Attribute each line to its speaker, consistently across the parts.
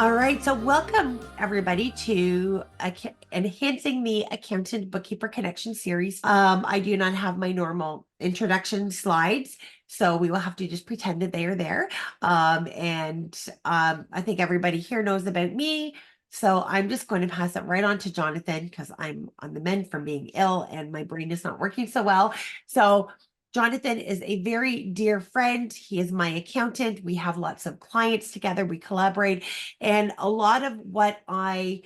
Speaker 1: All right, so welcome everybody to Enhancing the Accountant Bookkeeper Connection series. I do not have my normal introduction slides, so we will have to just pretend that they are there. I think everybody here knows about me, so I'm just going to pass it right on to Jonathan because I'm on the mend from being ill and my brain is not working so well. So Jonathan is a very dear friend. He is my accountant. We have lots of clients together. We collaborate. And a lot of what I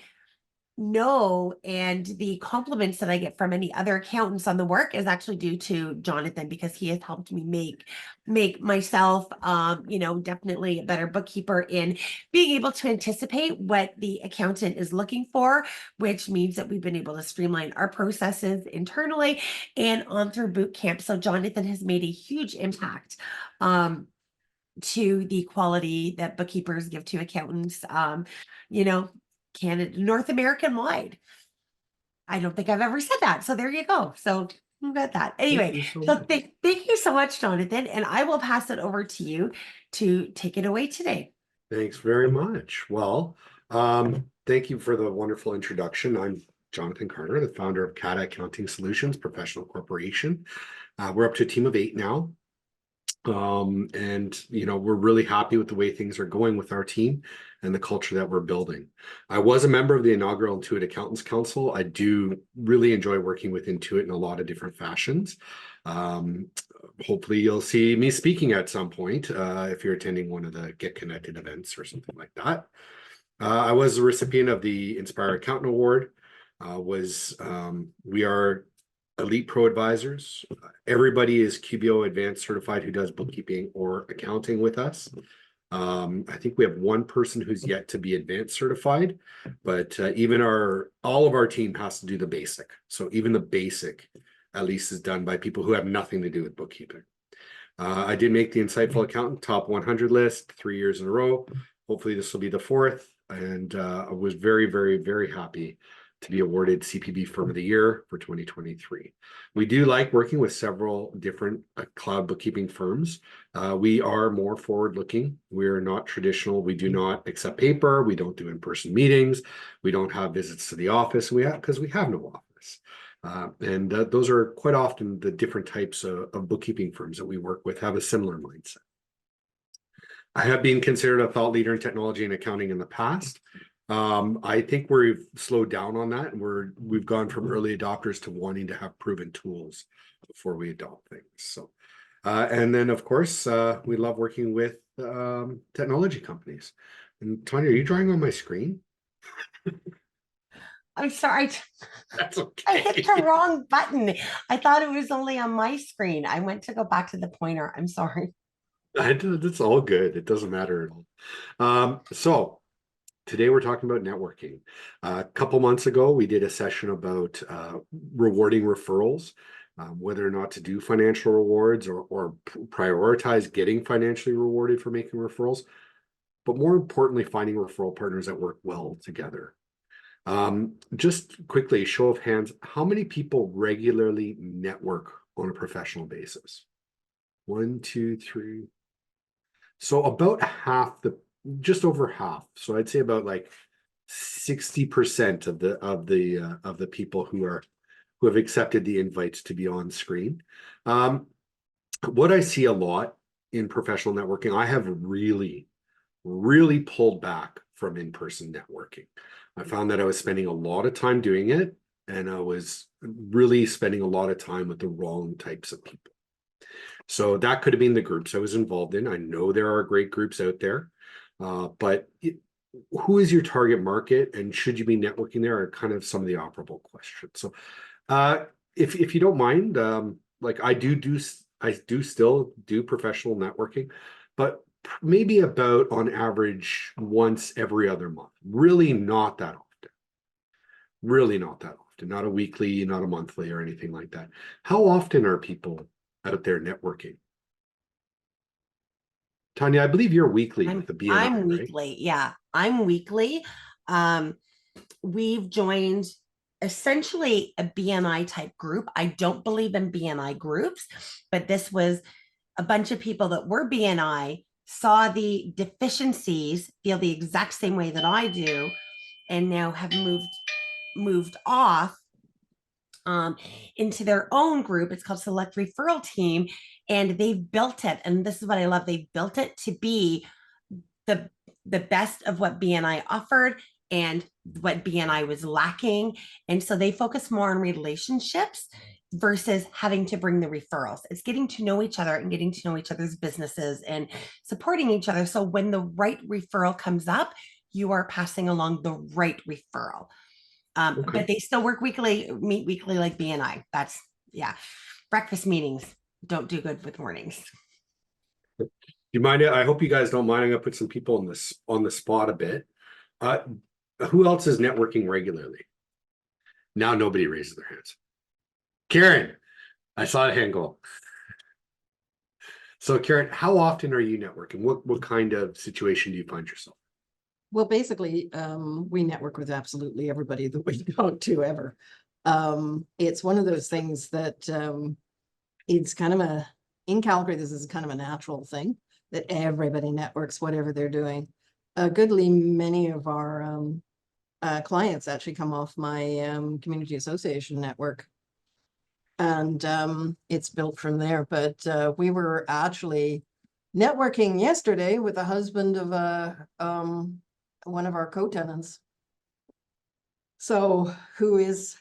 Speaker 1: know and the compliments that I get from any other accountants on the work is actually due to Jonathan because he has helped me make myself definitely a better bookkeeper in being able to anticipate what the accountant is looking for, which means that we've been able to streamline our processes internally and on through boot camp. So Jonathan has made a huge impact to the quality that bookkeepers give to accountants, you know, Canada, North American wide. I don't think I've ever said that. So there you go. So who got that?
Speaker 2: Thank
Speaker 1: Anyway,
Speaker 2: you so
Speaker 1: so
Speaker 2: much.
Speaker 1: thank you so much, Jonathan. And I will pass it over to you to take it away today.
Speaker 2: Thanks very much. Thank you for the wonderful introduction. I'm Jonathan Carter, the founder of CATA Accounting Solutions Professional Corporation. We're up to a team of 8 now. We're really happy with the way things are going with our team and the culture that we're building. I was a member of the inaugural Intuit Accountants Council. I do really enjoy working with Intuit in a lot of different fashions. Hopefully you'll see me speaking at some point if you're attending one of the Get Connected events or something like that. I was a recipient of the Inspire Accountant Award. We are Elite Pro Advisors. Everybody is QBO Advanced Certified who does bookkeeping or accounting with us. I think we have one person who's yet to be advanced certified, but all of our team has to do the basic. So even the basic at least is done by people who have nothing to do with bookkeeping. I did make the Insightful Accountant top 100 list 3 years in a row. Hopefully this will be the fourth. And I was very, very, very happy to be awarded CPB Firm of the Year for 2023. We do like working with several different cloud bookkeeping firms. We are more forward-looking. We're not traditional. We do not accept paper. We don't do in-person meetings. We don't have visits to the office. Because we have no office. Those are quite often the different types of bookkeeping firms that we work with have a similar mindset. I have been considered a thought leader in technology and accounting in the past. I think we've slowed down on that, and we've gone from early adopters to wanting to have proven tools before we adopt things. So, and then of course, we love working with technology companies. And Tanya, are you drawing on my screen?
Speaker 1: I'm sorry.
Speaker 2: That's okay.
Speaker 1: I hit the wrong button. I thought it was only on my screen. I went to go back to the pointer. I'm sorry.
Speaker 2: It's all good. It doesn't matter at all. So today we're talking about networking. A couple months ago, we did a session about rewarding referrals, whether or not to do financial rewards or prioritize getting financially rewarded for making referrals, but more importantly, finding referral partners that work well together. Just quickly, show of hands, how many people regularly network on a professional basis? 1, 2, 3. So about just over half. So I'd say about like 60% of the people who have accepted the invites to be on screen. What I see a lot in professional networking, I have really, really pulled back from in-person networking. I found that I was spending a lot of time doing it, and I was really spending a lot of time with the wrong types of people. So that could have been the groups I was involved in. I know there are great groups out there, but who is your target market, and should you be networking there are kind of some of the operable questions. So if you don't mind, like I do still do professional networking, but maybe about on average once every other month. Really not that often. Really not that often. Not a weekly, not a monthly or anything like that. How often are people out there networking? Tanya, I believe you're weekly with the BNI,
Speaker 1: I'm
Speaker 2: right?
Speaker 1: weekly. Yeah, I'm weekly. We've joined essentially a BNI type group. I don't believe in BNI groups, but this was a bunch of people that were BNI saw the deficiencies, feel the exact same way that I do, and now have moved off into their own group. It's called Select Referral Team, and they've built it. And this is what I love. They've built it to be the the best of what BNI offered and what BNI was lacking. And so they focus more on relationships versus having to bring the referrals. It's getting to know each other and getting to know each other's businesses and supporting each other. So when the right referral comes up, you are passing along the right referral.
Speaker 2: Okay.
Speaker 1: But they still work weekly, meet weekly like BNI. That's, yeah. Breakfast meetings don't do good with mornings.
Speaker 2: You mind? I hope you guys don't mind. I'm gonna put some people on the spot a bit. Uh, who else is networking regularly? Now nobody raises their hands. Karen, I saw a hand go. So Karen, how often are you networking? What kind of situation do you find yourself?
Speaker 3: Well, basically, we network with absolutely everybody that we talk to ever. It's one of those things that it's kind of in Calgary, this is kind of a natural thing that everybody networks, whatever they're doing. A goodly many of our clients actually come off my community association network. And it's built from there. But we were actually networking yesterday with the husband of one of our co-tenants. So who is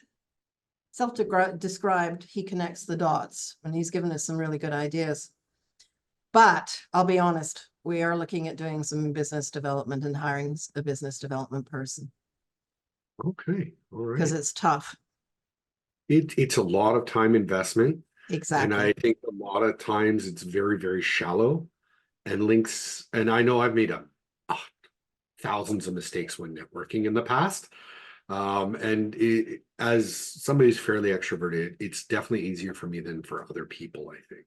Speaker 3: self-described, he connects the dots, and he's given us some really good ideas. But I'll be honest, we are looking at doing some business development and hiring a business development person
Speaker 2: Okay, all right.
Speaker 3: because it's tough.
Speaker 2: It's a lot of time investment. And
Speaker 3: Exactly.
Speaker 2: I think a lot of times it's very, very shallow and links. And I know I've made thousands of mistakes when networking in the past. As somebody who's fairly extroverted, it's definitely easier for me than for other people, I think.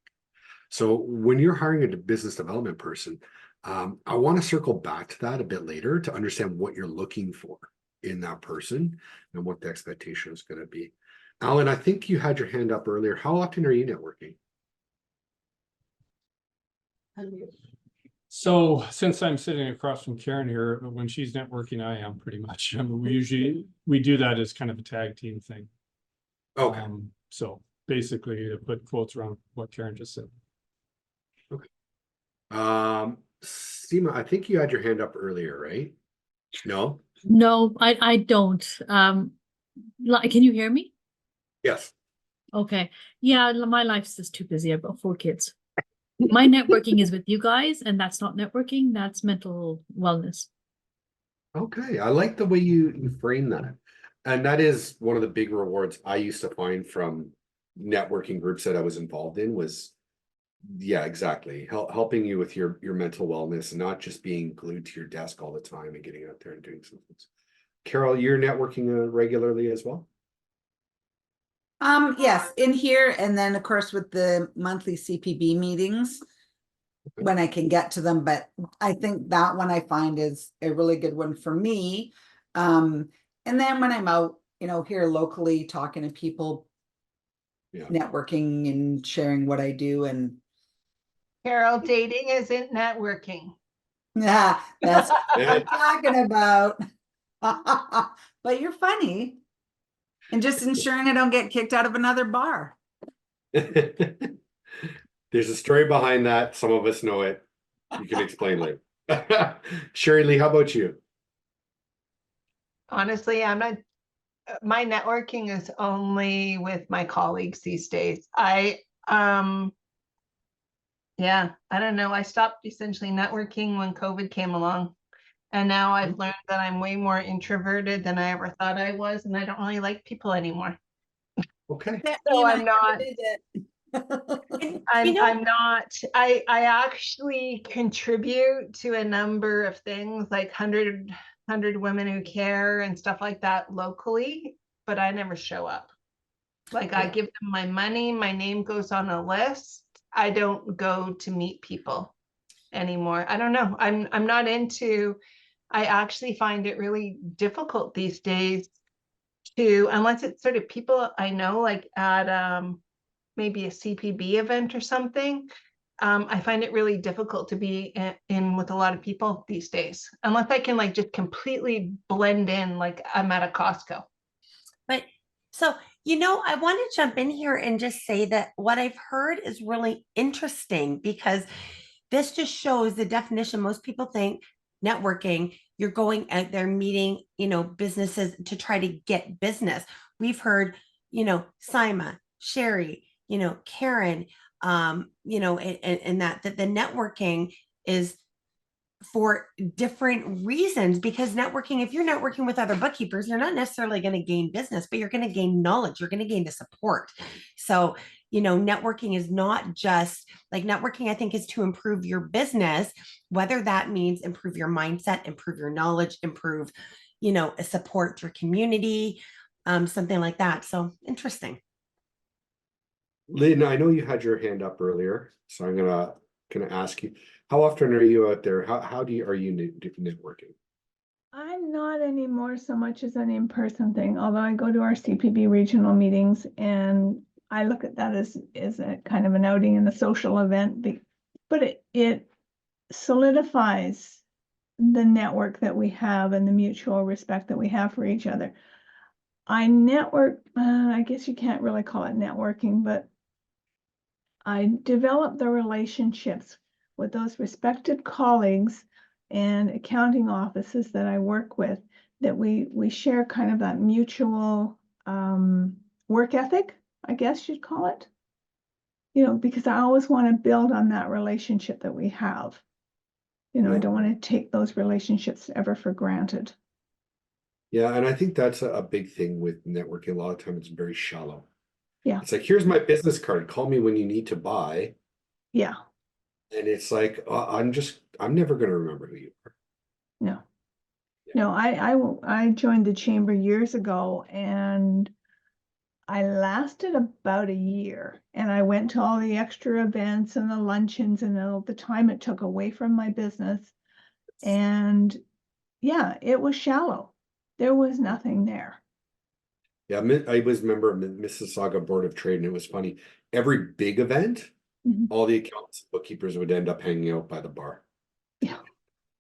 Speaker 2: So when you're hiring a business development person, I want to circle back to that a bit later to understand what you're looking for in that person and what the expectation is going to be. Alan, I think you had your hand up earlier. How often are you networking?
Speaker 4: So since I'm sitting across from Karen here, when she's networking, I am pretty much. I mean, we do that as kind of a tag team thing.
Speaker 2: Okay.
Speaker 4: So basically to put quotes around what Karen just said.
Speaker 2: Seema, I think you had your hand up earlier, right? No?
Speaker 5: No, I don't. Can you hear me?
Speaker 2: Yes.
Speaker 5: Okay. Yeah, my life's just too busy. I've got 4 kids. My networking is with you guys, and that's not networking, that's mental wellness.
Speaker 2: Okay. I like the way you frame that. And that is one of the big rewards I used to find from networking groups that I was involved in was, yeah, exactly. Helping you with your mental wellness and not just being glued to your desk all the time and getting out there and doing some things. Carol, you're networking regularly as well?
Speaker 6: Yes, in here, and then of course with the monthly CPB meetings when I can get to them, but I think that one I find is a really good one for me. And then when I'm out, here locally talking to people,
Speaker 2: Yeah.
Speaker 6: networking and sharing what I do, and
Speaker 7: Carol, dating isn't networking.
Speaker 6: yeah, that's what I'm talking about. But you're funny. And just ensuring I don't get kicked out of another bar.
Speaker 2: There's a story behind that. Some of us know it. You can explain later. Sherry Lee, how about you?
Speaker 7: Honestly, I'm not, my networking is only with my colleagues these days. Yeah, I don't know. I stopped essentially networking when COVID came along. And now I've learned that I'm way more introverted than I ever thought I was, and I don't really like people anymore.
Speaker 2: Okay.
Speaker 7: So I'm not.
Speaker 1: You know-
Speaker 7: I'm not. I actually contribute to a number of things like 100 Women Who Care and stuff like that locally, but I never show up. Like I give them my money, my name goes on a list. I don't go to meet people anymore. I don't know. I'm not into. I actually find it really difficult these days to, unless it's sort of people I know, like at maybe a CPB event or something, I find it really difficult to be in with a lot of people these days, unless I can like just completely blend in like I'm at a Costco.
Speaker 1: But so, I want to jump in here and just say that what I've heard is really interesting because this just shows the definition. Most people think networking, you're going out there meeting, businesses to try to get business. We've heard, Sima, Sherry, Karen, and that the networking is for different reasons, because networking, if you're networking with other bookkeepers, you're not necessarily going to gain business, but you're going to gain knowledge, you're going to gain the support. So networking is not just like networking, I think, is to improve your business, whether that means improve your mindset, improve your knowledge, improve support your community, something like that. So interesting.
Speaker 2: Lynn, I know you had your hand up earlier, so I'm gonna ask you, how often are you out there? How are you networking?
Speaker 8: I'm not anymore so much as an in-person thing, although I go to our CPB regional meetings and I look at that as a kind of an outing and a social event, but it solidifies the network that we have and the mutual respect that we have for each other. I network, I guess you can't really call it networking, but I develop the relationships with those respected colleagues and accounting offices that I work with, that we share kind of that mutual work ethic, I guess you'd call it. Because I always want to build on that relationship that we have. I don't want to take those relationships ever for granted.
Speaker 2: Yeah, and I think that's a big thing with networking. A lot of times it's very shallow.
Speaker 8: Yeah.
Speaker 2: It's like, here's my business card. Call me when you need to buy.
Speaker 8: Yeah,
Speaker 2: And it's like, I'm never going to remember who you are.
Speaker 8: no.
Speaker 2: Yeah.
Speaker 8: No, I joined the chamber years ago and I lasted about a year, and I went to all the extra events and the luncheons and all the time it took away from my business. And yeah, it was shallow. There was nothing there.
Speaker 2: Yeah, I was a member of the Mississauga Board of Trade, and it was funny. Every big event,
Speaker 8: Mhm.
Speaker 2: all the accountants and bookkeepers would end up hanging out by the bar.
Speaker 8: Yeah.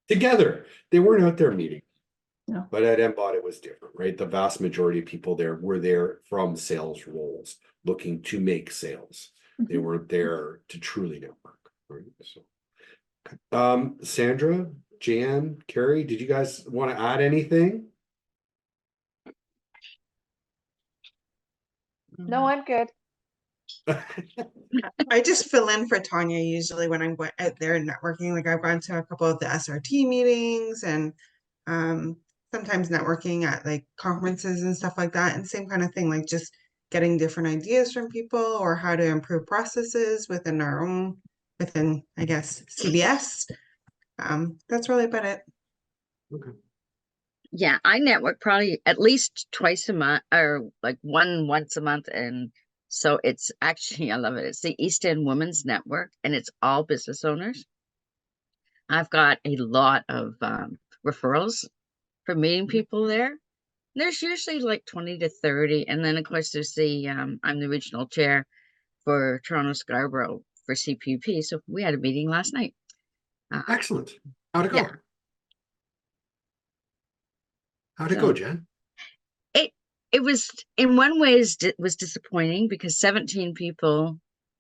Speaker 2: Together. They weren't out there meeting.
Speaker 8: No.
Speaker 2: But at MBOT, it was different, right? The vast majority of people there were there from sales roles, looking to make sales. They
Speaker 8: Mhm.
Speaker 2: weren't there to truly network, right? So, Sandra, Jan, Carrie, did you guys want to add anything?
Speaker 9: No, I'm good.
Speaker 10: I just fill in for Tanya usually when I'm out there networking. Like I've gone to a couple of the SRT meetings and sometimes networking at like conferences and stuff like that. And same kind of thing, like just getting different ideas from people or how to improve processes within I guess, CBS. That's really about it.
Speaker 2: Okay.
Speaker 9: Yeah, I network probably at least twice a month or like once a month. And so it's actually, I love it. It's the East End Women's Network and it's all business owners. I've got a lot of referrals for meeting people there. There's usually like 20 to 30. And then of course there's I'm the regional chair for Toronto Scarborough for CPP. So we had a meeting last night.
Speaker 2: Excellent. How'd it go?
Speaker 9: Yeah.
Speaker 2: How'd it go, Jen?
Speaker 9: It was in one way was disappointing because 17 people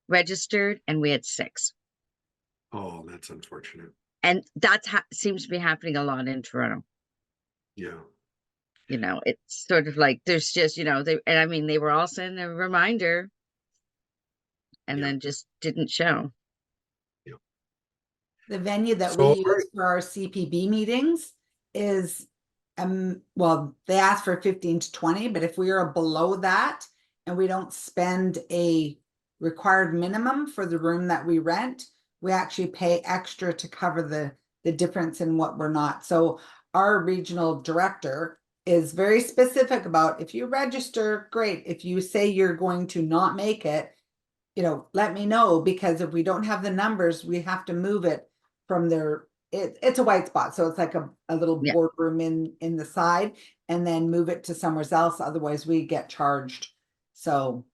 Speaker 9: registered and we had 6.
Speaker 2: Oh, that's unfortunate.
Speaker 9: And that seems to be happening a lot in Toronto.
Speaker 2: Yeah.
Speaker 9: It's sort of like there's just, they were all sending a reminder and then just didn't show.
Speaker 6: The venue that
Speaker 2: So-
Speaker 6: we use for our CPB meetings is, well, they ask for 15 to 20, but if we are below that and we don't spend a required minimum for the room that we rent, we actually pay extra to cover the difference in what we're not. So our regional director is very specific about, if you register, great. If you say you're going to not make it, let me know, because if we don't have the numbers, we have to move it from it's a white spot. So it's like a little
Speaker 9: Yeah.
Speaker 6: boardroom in the side, and then move it to somewhere else. Otherwise we get charged. So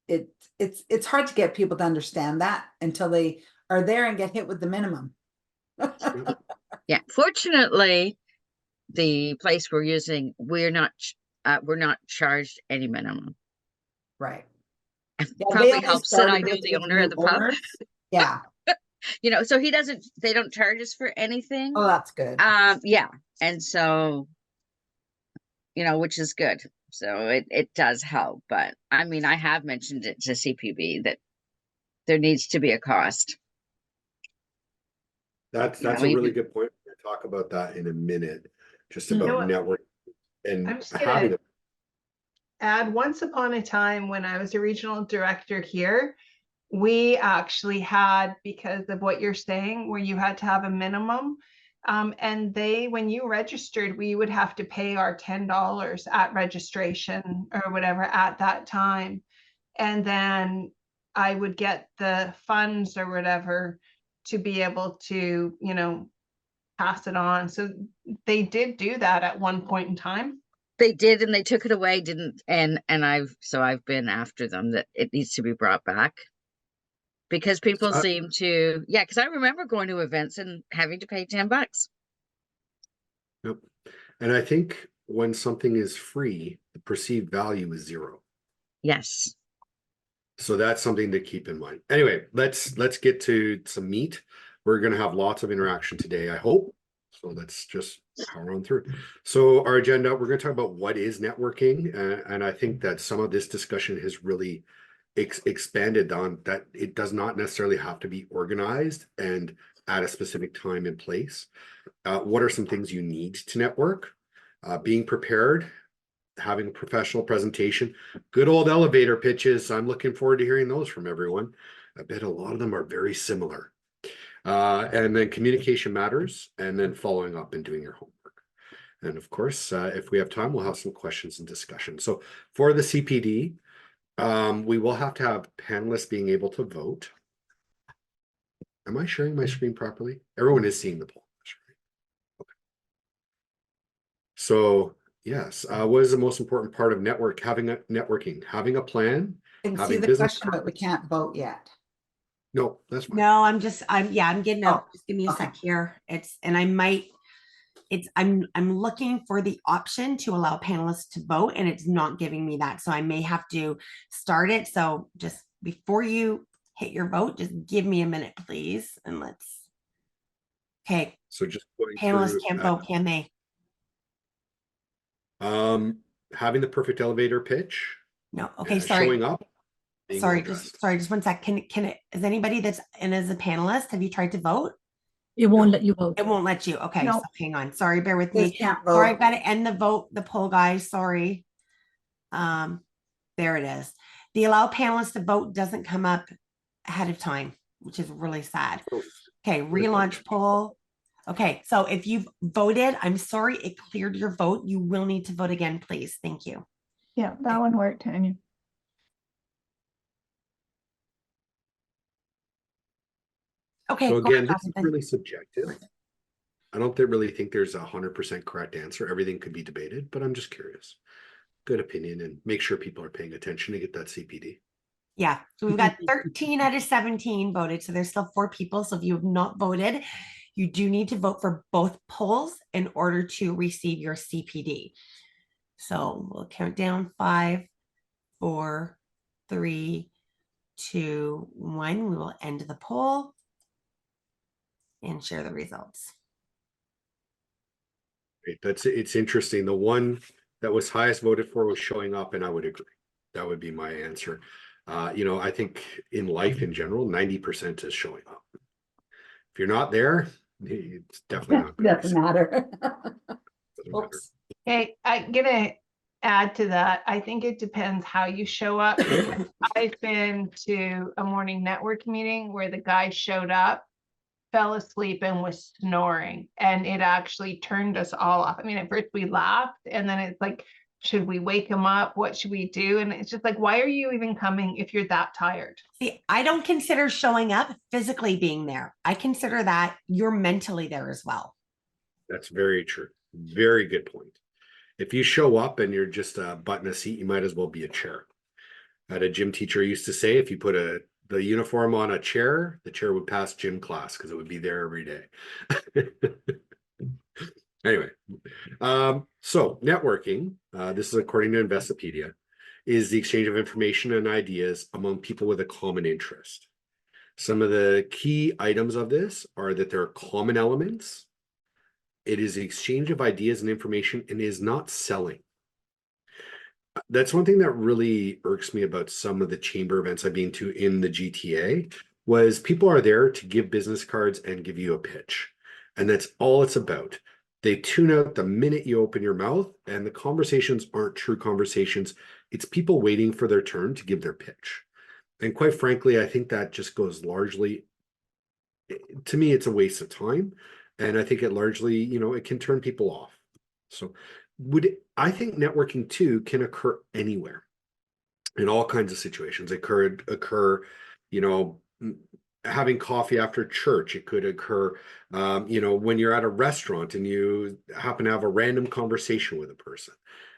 Speaker 6: it's hard to get people to understand that until they are there and get hit with the minimum.
Speaker 9: Yeah, fortunately, the place we're using, we're not charged any minimum.
Speaker 6: Right. Yeah, they
Speaker 9: Probably
Speaker 6: only
Speaker 9: helps that I
Speaker 6: started
Speaker 9: know
Speaker 6: it
Speaker 9: the
Speaker 6: with
Speaker 9: owner of
Speaker 6: new
Speaker 9: the pub.
Speaker 6: owners. Yeah.
Speaker 9: You know, so they don't charge us for anything.
Speaker 6: Oh, that's good.
Speaker 9: Yeah, and so, you know, which is good. So it does help, but I mean, I have mentioned it to CPB that there needs to be a cost.
Speaker 2: That's
Speaker 9: You know,
Speaker 2: a really
Speaker 9: even
Speaker 2: good point. We'll talk about that in a minute, just
Speaker 7: You know
Speaker 2: about
Speaker 7: what?
Speaker 2: network and
Speaker 7: I'm just
Speaker 2: having
Speaker 7: gonna add, once upon a time when I was a regional director here, we actually had, because of what you're saying, where you had to have a minimum. And when you registered, we would have to pay our $10 at registration or whatever at that time. And then I would get the funds or whatever to be able to, you know, pass it on. So they did do that at one point in time.
Speaker 9: they did, and they took it away, didn't, and I've been after them that it needs to be brought back. Because people seem to, yeah, because I remember going to events and having to pay $10.
Speaker 2: Yep. And I think when something is free, the perceived value is zero.
Speaker 9: Yes.
Speaker 2: So that's something to keep in mind. Anyway, let's get to some meat. We're going to have lots of interaction today, I hope. So let's just power on through. So our agenda, we're going to talk about what is networking. And I think that some of this discussion has really expanded on that. It does not necessarily have to be organized and at a specific time and place. What are some things you need to network? Being prepared, having a professional presentation, good old elevator pitches. I'm looking forward to hearing those from everyone. I bet a lot of them are very similar. And then communication matters, and then following up and doing your homework. And of course, if we have time, we'll have some questions and discussion. So for the CPD, we will have to have panelists being able to vote. Am I sharing my screen properly? Everyone is seeing the poll. Okay. So yes, what is the most important part of networking? Having a plan,
Speaker 6: I can see
Speaker 2: having
Speaker 6: the
Speaker 2: business
Speaker 6: question, but we
Speaker 2: cards.
Speaker 6: can't vote yet.
Speaker 2: No, that's fine.
Speaker 1: No, I'm getting up.
Speaker 6: Oh,
Speaker 1: Just give me a
Speaker 6: okay.
Speaker 1: sec here. I'm looking for the option to allow panelists to vote, and it's not giving me that. So I may have to start it. So just before you hit your vote, just give me a minute, please. And okay,
Speaker 2: So just going
Speaker 1: panelists
Speaker 2: through,
Speaker 1: can't vote, can they?
Speaker 2: having the perfect elevator pitch,
Speaker 1: No. Okay, sorry.
Speaker 2: showing up, being well dressed.
Speaker 1: Just 1 sec. Is anybody that's in as a panelist, have you tried to vote?
Speaker 5: It won't
Speaker 2: No.
Speaker 5: let you vote.
Speaker 1: It won't let you. Okay,
Speaker 8: No.
Speaker 1: so hang on. Sorry, bear with
Speaker 6: Just
Speaker 1: me.
Speaker 6: can't
Speaker 1: Sorry,
Speaker 6: vote.
Speaker 1: I've got to end the poll, guys. Sorry. There it is. The allow panelists to vote doesn't come up ahead of time, which is really sad. Okay, relaunch poll. Okay, so if you've voted, I'm sorry, it cleared your vote. You will need to vote again, please. Thank you.
Speaker 8: Yeah, that one worked, Tanya.
Speaker 1: Okay.
Speaker 2: So
Speaker 1: go
Speaker 2: again,
Speaker 1: ahead,
Speaker 2: this is
Speaker 1: Jonathan.
Speaker 2: really subjective. I don't really think there's 100% correct answer. Everything could be debated, but I'm just curious. Good opinion, and make sure people are paying attention to get that CPD.
Speaker 1: Yeah, so we've got 13 out of 17 voted. So there's still 4 people. So if you have not voted, you do need to vote for both polls in order to receive your CPD. So we'll count down 5, 4, 3, 2, 1. We will end the poll and share the results.
Speaker 2: Great. It's interesting. The one that was highest voted for was showing up, and I would agree. That would be my answer. I think in life in general, 90% is showing up. If you're not there, it's definitely not going
Speaker 6: Doesn't matter.
Speaker 2: to matter.
Speaker 6: Oops.
Speaker 7: Hey, I'm gonna add to that. I think it depends how you show up. I've been to a morning network meeting where the guy showed up, fell asleep, and was snoring, and it actually turned us all off. I mean, at first we laughed, and then it's like, should we wake him up? What should we do? And it's just like, why are you even coming if you're that tired?
Speaker 1: See, I don't consider showing up physically being there. I consider that you're mentally there as well.
Speaker 2: That's very true. Very good point. If you show up and you're just a butt in a seat, you might as well be a chair. I had a gym teacher used to say, if you put a the uniform on a chair, the chair would pass gym class because it would be there every day. Anyway, so networking, this is according to Investopedia, is the exchange of information and ideas among people with a common interest. Some of the key items of this are that there are common elements. It is the exchange of ideas and information and is not selling. That's one thing that really irks me about some of the chamber events I've been to in the GTA was people are there to give business cards and give you a pitch. And that's all it's about. They tune out the minute you open your mouth, and the conversations aren't true conversations. It's people waiting for their turn to give their pitch. And quite frankly, I think that just goes largely, to me, it's a waste of time. And I think it largely, it can turn people off. So I think networking too can occur anywhere in all kinds of situations. It could occur, having coffee after church. It could occur, when you're at a restaurant and you happen to have a random conversation with a person.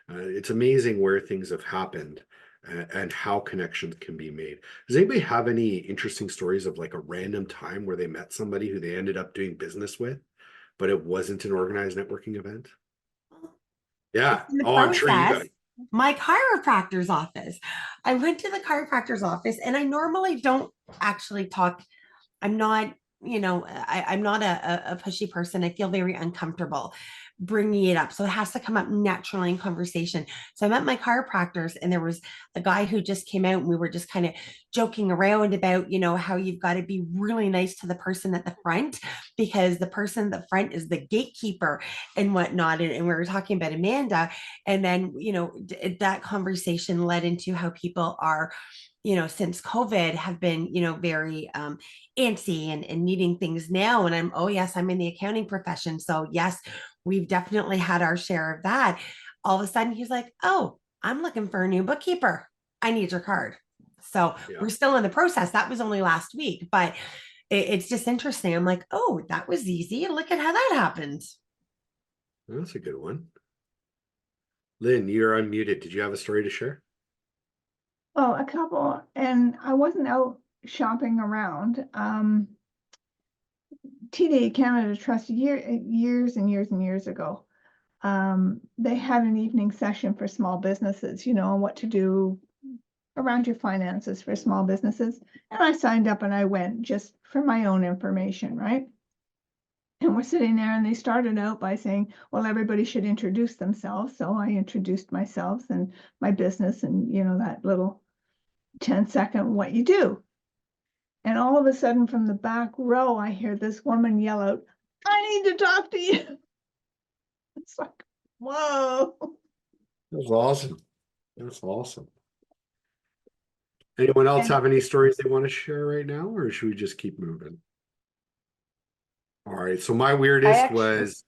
Speaker 2: It's amazing where things have happened and how connections can be made. Does anybody have any interesting stories of like a random time where they met somebody who they ended up doing business with, but it wasn't an organized networking event? Yeah.
Speaker 1: In the
Speaker 2: Oh, I'm sure you got
Speaker 1: process, my chiropractor's office. I went to the chiropractor's office, and I normally don't actually talk. I'm not, I'm not a pushy person. I feel very uncomfortable bringing it up. So it has to come up naturally in conversation. So I'm at my chiropractor's, and there was a guy who just came out, and we were just kind of joking around about, how you've got to be really nice to the person at the front, because the person at the front is the gatekeeper and whatnot. And we were talking about Amanda. And then, that conversation led into how people are, since COVID have been, very antsy and needing things now. And oh yes, I'm in the accounting profession. So yes, we've definitely had our share of that. All of a sudden he's like, oh, I'm looking for a new bookkeeper. I need your card. So
Speaker 2: Yeah.
Speaker 1: we're still in the process. That was only last week, but it's just interesting. I'm like, oh, that was easy. Look at how that happened.
Speaker 2: That's a good one. Lynn, you're unmuted. Did you have a story to share?
Speaker 8: Oh, a couple, and I wasn't out shopping around. TD Canada Trust years and years and years ago, they had an evening session for small businesses, on what to do around your finances for small businesses. And I signed up and I went just for my own information, right? And we're sitting there, and they started out by saying, well, everybody should introduce themselves. So I introduced myself and my business and, that little 10-second what you do. And all of a sudden from the back row, I hear this woman yell out, I need to talk to you. It's like, whoa.
Speaker 2: That's awesome. That's awesome. Anyone else have any stories they want to share right now, or should we just keep moving? All right. So my weirdest was,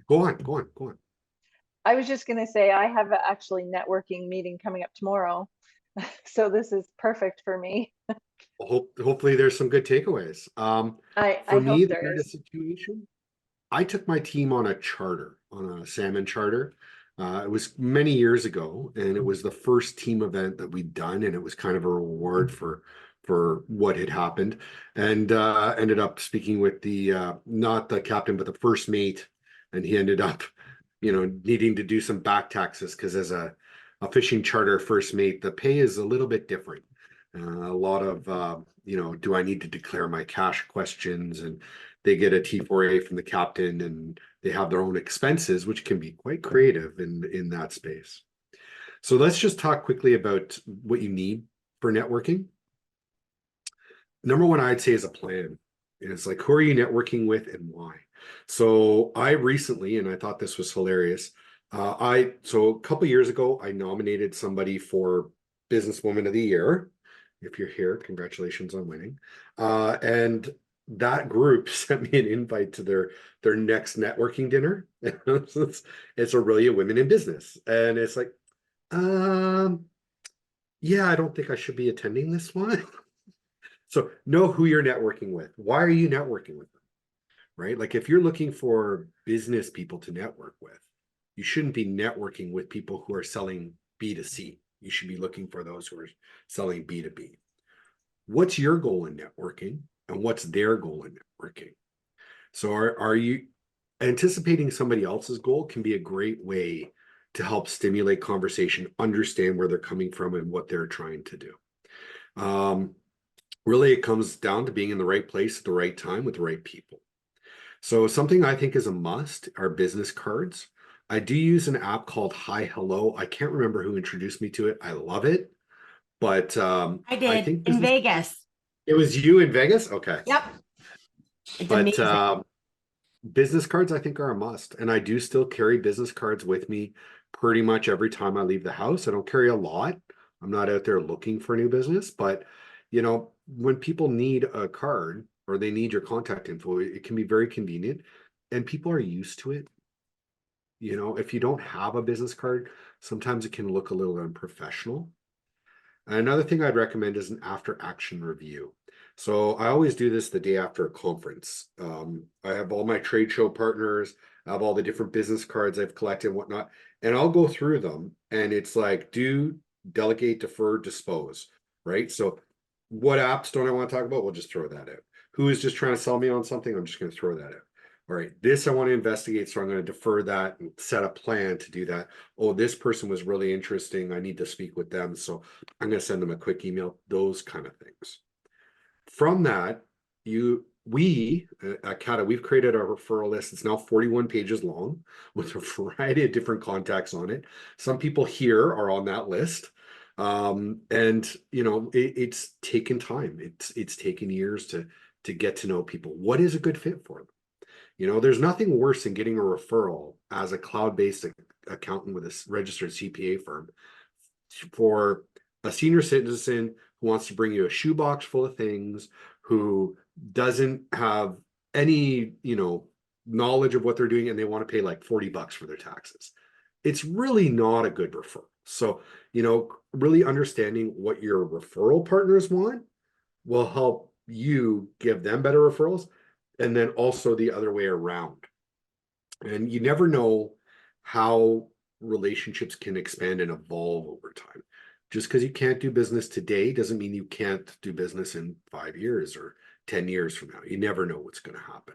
Speaker 2: go on.
Speaker 11: I was just going to say, I have a actually networking meeting coming up tomorrow. So this is perfect for me.
Speaker 2: Hopefully there's some good takeaways.
Speaker 11: I
Speaker 2: For me,
Speaker 11: hope
Speaker 2: the
Speaker 11: there
Speaker 2: weirdest
Speaker 11: is.
Speaker 2: situation, I took my team on a salmon charter. It was many years ago, and it was the first team event that we'd done, and it was kind of a reward for what had happened. And ended up speaking with the not the captain, but the first mate, and he ended up, needing to do some back taxes because as a fishing charter first mate, the pay is a little bit different. A lot of do I need to declare my cash questions, and they get a T4A from the captain, and they have their own expenses, which can be quite creative in that space. So let's just talk quickly about what you need for networking. Number one, I'd say is a plan. It's like, who are you networking with and why? So I recently, and I thought this was hilarious. So a couple years ago, I nominated somebody for Businesswoman of the Year. If you're here, congratulations on winning. And that group sent me an invite to their next networking dinner. It's Aurelia Women in Business. And it's like, yeah, I don't think I should be attending this one. So know who you're networking with. Why are you networking with them? Right? Like if you're looking for business people to network with, you shouldn't be networking with people who are selling B2C. You should be looking for those who are selling B2B. what's your goal in networking and what's their goal in networking? So are you anticipating somebody else's goal can be a great way to help stimulate conversation, understand where they're coming from and what they're trying to do. Really, it comes down to being in the right place at the right time with the right people. So something I think is a must are business cards. I do use an app called Hi Hello. I can't remember who introduced me to it. I love it. But
Speaker 1: I
Speaker 2: I
Speaker 1: did
Speaker 2: think
Speaker 1: in
Speaker 2: business,
Speaker 1: Vegas.
Speaker 2: it was you in Vegas? Okay.
Speaker 1: Yep. It's
Speaker 2: But
Speaker 1: amazing.
Speaker 2: business cards I think are a must. And I do still carry business cards with me pretty much every time I leave the house. I don't carry a lot. I'm not out there looking for new business, but you know, when people need a card or they need your contact info, it can be very convenient and people are used to it. You know, if you don't have a business card, sometimes it can look a little unprofessional. Another thing I'd recommend is an after action review. So I always do this the day after a conference. I have all my trade show partners, I have all the different business cards I've collected and whatnot, and I'll go through them. And it's like, do, delegate, defer, dispose, right? So what apps don't I want to talk about? We'll just throw that out. Who is just trying to sell me on something? I'm just going to throw that out. All right, this I want to investigate, so I'm going to defer that and set a plan to do that. Oh, this person was really interesting. I need to speak with them. So I'm going to send them a quick email, those kind of things. From that, we at CATA, we've created a referral list. It's now 41 pages long with a variety of different contacts on it. Some people here are on that list. And you know, it's taken time. It's taken years to get to know people. What is a good fit for them? You know, there's nothing worse than getting a referral as a cloud-based accountant with a registered CPA firm for a senior citizen who wants to bring you a shoebox full of things, who doesn't have any, you know, knowledge of what they're doing, and they want to pay like $40 for their taxes. It's really not a good referral. So, you know, really understanding what your referral partners want will help you give them better referrals, and then also the other way around. And you never know how relationships can expand and evolve over time. Just because you can't do business today doesn't mean you can't do business in 5 years or 10 years from now. You never know what's going to happen.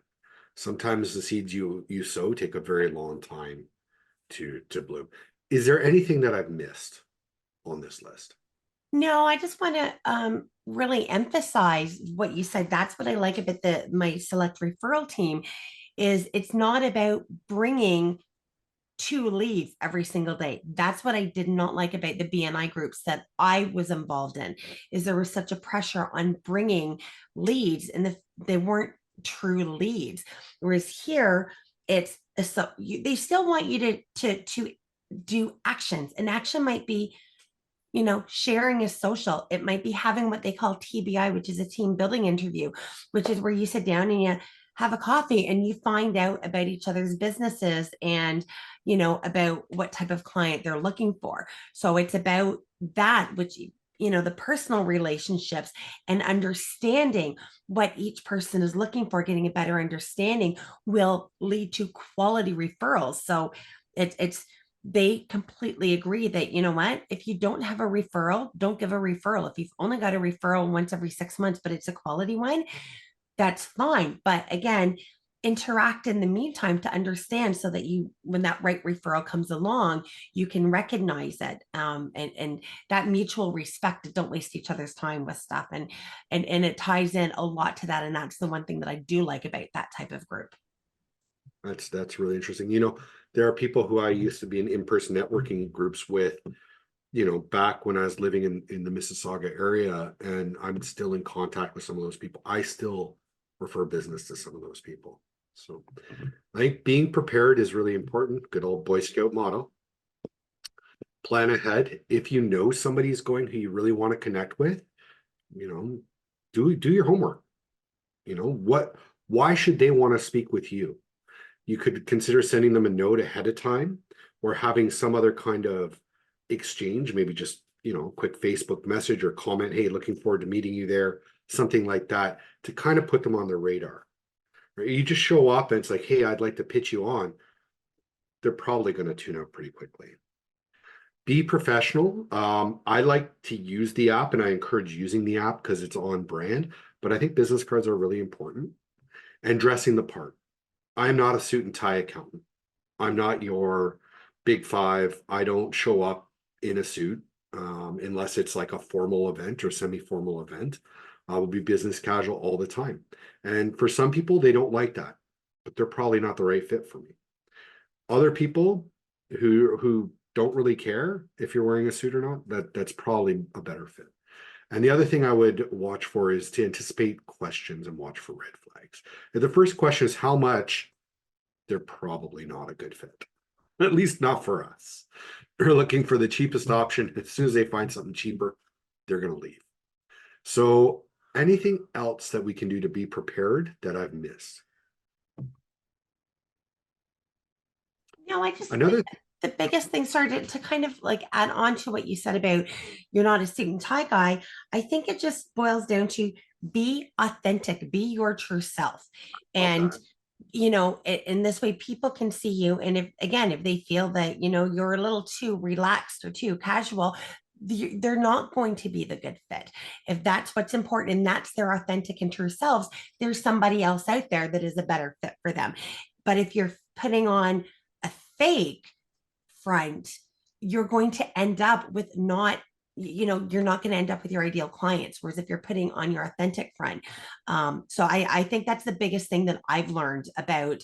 Speaker 2: Sometimes the seeds you sow take a very long time to bloom. Is there anything that I've missed on this list?
Speaker 1: No, I just want to really emphasize what you said. That's what I like about my select referral team is it's not about bringing 2 leads every single day. That's what I did not like about the BNI groups that I was involved in, is there was such a pressure on bringing leads and they weren't true leads. Whereas here, it's so they still want you to do actions, and action might be, you know, sharing is social. It might be having what they call TBI, which is a team building interview, which is where you sit down and you have a coffee and you find out about each other's businesses and, you know, about what type of client they're looking for. So it's about that, which, you know, the personal relationships and understanding what each person is looking for, getting a better understanding will lead to quality referrals. So it's they completely agree that, you know what, if you don't have a referral, don't give a referral. If you've only got a referral once every 6 months, but it's a quality one, that's fine. But again, interact in the meantime to understand so that you, when that right referral comes along, you can recognize it, and that mutual respect. Don't waste each other's time with stuff, and it ties in a lot to that, and that's the one thing that I do like about that type of group.
Speaker 2: That's really interesting. You know, there are people who I used to be in in-person networking groups with, you know, back when I was living in the Mississauga area, and I'm still in contact with some of those people. I still refer business to some of those people. So I think being prepared is really important. Good old Boy Scout motto. Plan ahead. If you know somebody's going who you really want to connect with, you know, do your homework. You know, why should they want to speak with you? You could consider sending them a note ahead of time or having some other kind of exchange, maybe just, you know, quick Facebook message or comment, hey, looking forward to meeting you there, something like that, to kind of put them on their radar. Right? You just show up and it's like, hey, I'd like to pitch you on. They're probably going to tune out pretty quickly. Be professional. I like to use the app and I encourage using the app because it's on brand, but I think business cards are really important. And dressing the part. I'm not a suit and tie accountant. I'm not your big five. I don't show up in a suit unless it's like a formal event or semi-formal event. I will be business casual all the time. And for some people, they don't like that, but they're probably not the right fit for me. Other people who don't really care if you're wearing a suit or not, that's probably a better fit. And the other thing I would watch for is to anticipate questions and watch for red flags. If the first question is how much, they're probably not a good fit, at least not for us. They're looking for the cheapest option. As soon as they find something cheaper, they're going to leave. So anything else that we can do to be prepared that I've missed?
Speaker 1: No, I just
Speaker 2: Another
Speaker 1: think the biggest thing started to kind of like add on to what you said about you're not a suit and tie guy. I think it just boils down to be authentic, be your true self. And
Speaker 2: that.
Speaker 1: in this way people can see you. And if they feel that, you're a little too relaxed or too casual, they're not going to be the good fit. If that's what's important and that's their authentic and true selves, there's somebody else out there that is a better fit for them. But if you're putting on a fake front, you're going to end up with not, you're not going to end up with your ideal clients. Whereas if you're putting on your authentic front. So I think that's the biggest thing that I've learned about,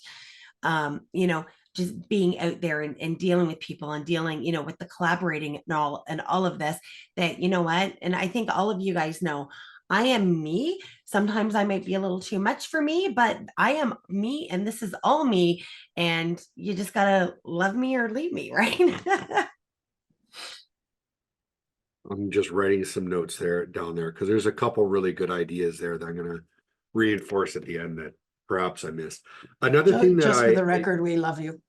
Speaker 1: just being out there and dealing with people and dealing, with the collaborating and all of this, that, what, and I think all of you guys know, I am me. Sometimes I might be a little too much for me, but I am me and this is all me. And you just gotta love me or leave me, right?
Speaker 2: I'm just writing some notes down there because there's a couple really good ideas there that I'm going to reinforce at the end that perhaps I missed. Another thing that
Speaker 3: Just for the record, we love you.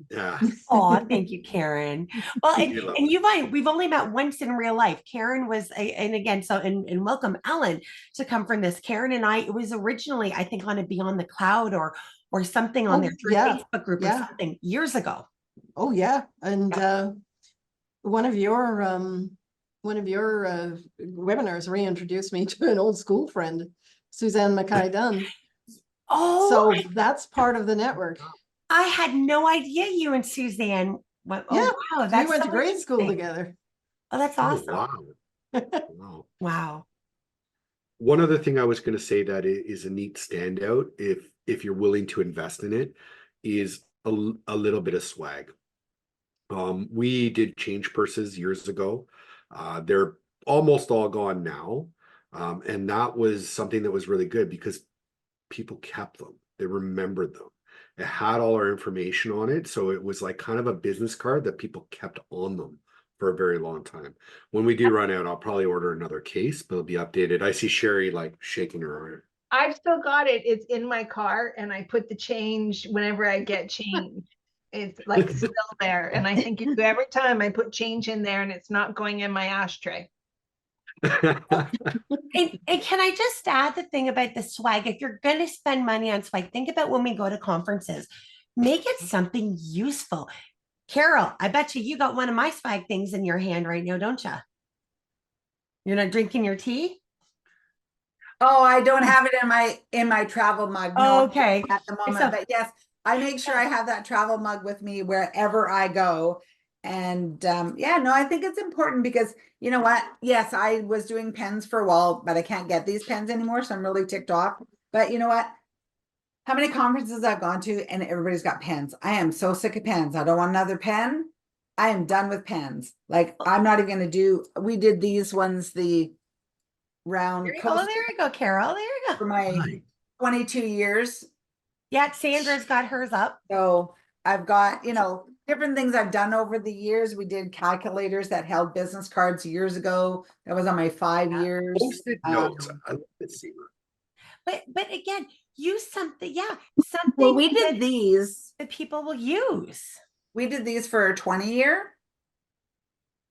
Speaker 2: yeah,
Speaker 1: Oh, thank you, Karen. Well,
Speaker 2: You love
Speaker 1: we've only met once in real life. Karen was, and again, and welcome Ellen to come from this. Karen and I, it was originally, I think, on a Beyond the Cloud or something on their Facebook group or something years ago.
Speaker 3: Oh, yeah. And one of your webinars reintroduced me to an old school friend, Suzanne Mackay-Dunn.
Speaker 1: Oh,
Speaker 3: So that's part of the network.
Speaker 1: I had no idea you and Suzanne went. Oh,
Speaker 3: Yeah,
Speaker 1: wow,
Speaker 3: we
Speaker 1: that's
Speaker 3: went
Speaker 1: so
Speaker 3: to grade school
Speaker 1: interesting.
Speaker 3: together.
Speaker 1: Oh, that's
Speaker 2: Oh,
Speaker 1: awesome.
Speaker 2: wow.
Speaker 1: Wow.
Speaker 2: One other thing I was going to say that is a neat standout, if you're willing to invest in it, is a little bit of swag. We did change purses years ago. They're almost all gone now. And that was something that was really good because people kept them. They remembered them. It had all our information on it. So it was like kind of a business card that people kept on them for a very long time. When we do run out, I'll probably order another case, but it'll be updated. I see Sherry like shaking her arm.
Speaker 7: I've still got it. It's in my car and I put the change whenever I get change. It's like still there. And I think every time I put change in there and it's not going in my ashtray.
Speaker 1: And can I just add the thing about the swag? If you're going to spend money on swag, think about when we go to conferences, make it something useful. Carol, I bet you got one of my swag things in your hand right now, don't you? You're not drinking your tea?
Speaker 6: Oh, I don't have it in my travel mug. No,
Speaker 1: Okay.
Speaker 6: at the moment,
Speaker 1: So-
Speaker 6: but yes, I make sure I have that travel mug with me wherever I go. And yeah, no, I think it's important because you know what? Yes, I was doing pens for a while, but I can't get these pens anymore, so I'm really ticked off. But you know what? How many conferences I've gone to and everybody's got pens. I am so sick of pens. I don't want another pen. I am done with pens. Like I'm not even gonna do. We did these ones, the round
Speaker 1: there you
Speaker 6: post
Speaker 1: go, Carol. There you
Speaker 6: for
Speaker 1: go.
Speaker 6: my 22 years.
Speaker 1: Yeah, Sandra's got hers up.
Speaker 6: So I've got, different things I've done over the years. We did calculators that held business cards years ago. That was on my 5 years.
Speaker 2: Post-it notes. I love it, Seema.
Speaker 1: But again, use something. Yeah, something.
Speaker 6: Well, we did these.
Speaker 1: that people will use.
Speaker 6: We did these for a 20 year.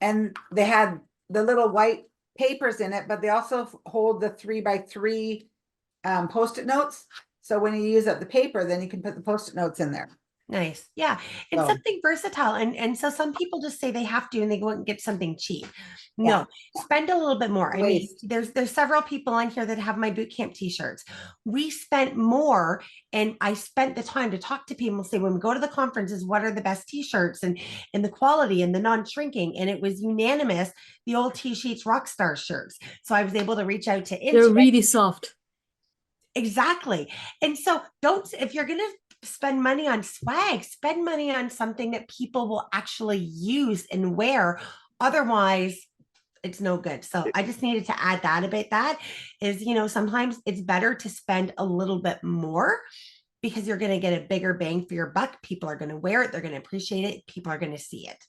Speaker 6: And they had the little white papers in it, but they also hold the 3x3 post-it notes. So when you use up the paper, then you can put the post-it notes in there.
Speaker 1: Nice. Yeah. And
Speaker 6: So-
Speaker 1: something versatile. And so some people just say they have to and they go and get something cheap.
Speaker 6: Yeah.
Speaker 1: No, spend a little bit more. I mean,
Speaker 6: Waste.
Speaker 1: there's several people on here that have my boot camp t-shirts. We spent more, and I spent the time to talk to people, say when we go to the conferences, what are the best t-shirts and the quality and the non-shrinking. And it was unanimous, the old T-Sheets Rockstar shirts. So I was able to reach out to
Speaker 5: They're
Speaker 1: Intuit.
Speaker 5: really soft.
Speaker 1: Exactly. And so don't, if you're going to spend money on swag, spend money on something that people will actually use and wear. Otherwise, it's no good. So I just needed to add that about that is, sometimes it's better to spend a little bit more because you're going to get a bigger bang for your buck. People are going to wear it. They're going to appreciate it. People are going to see it.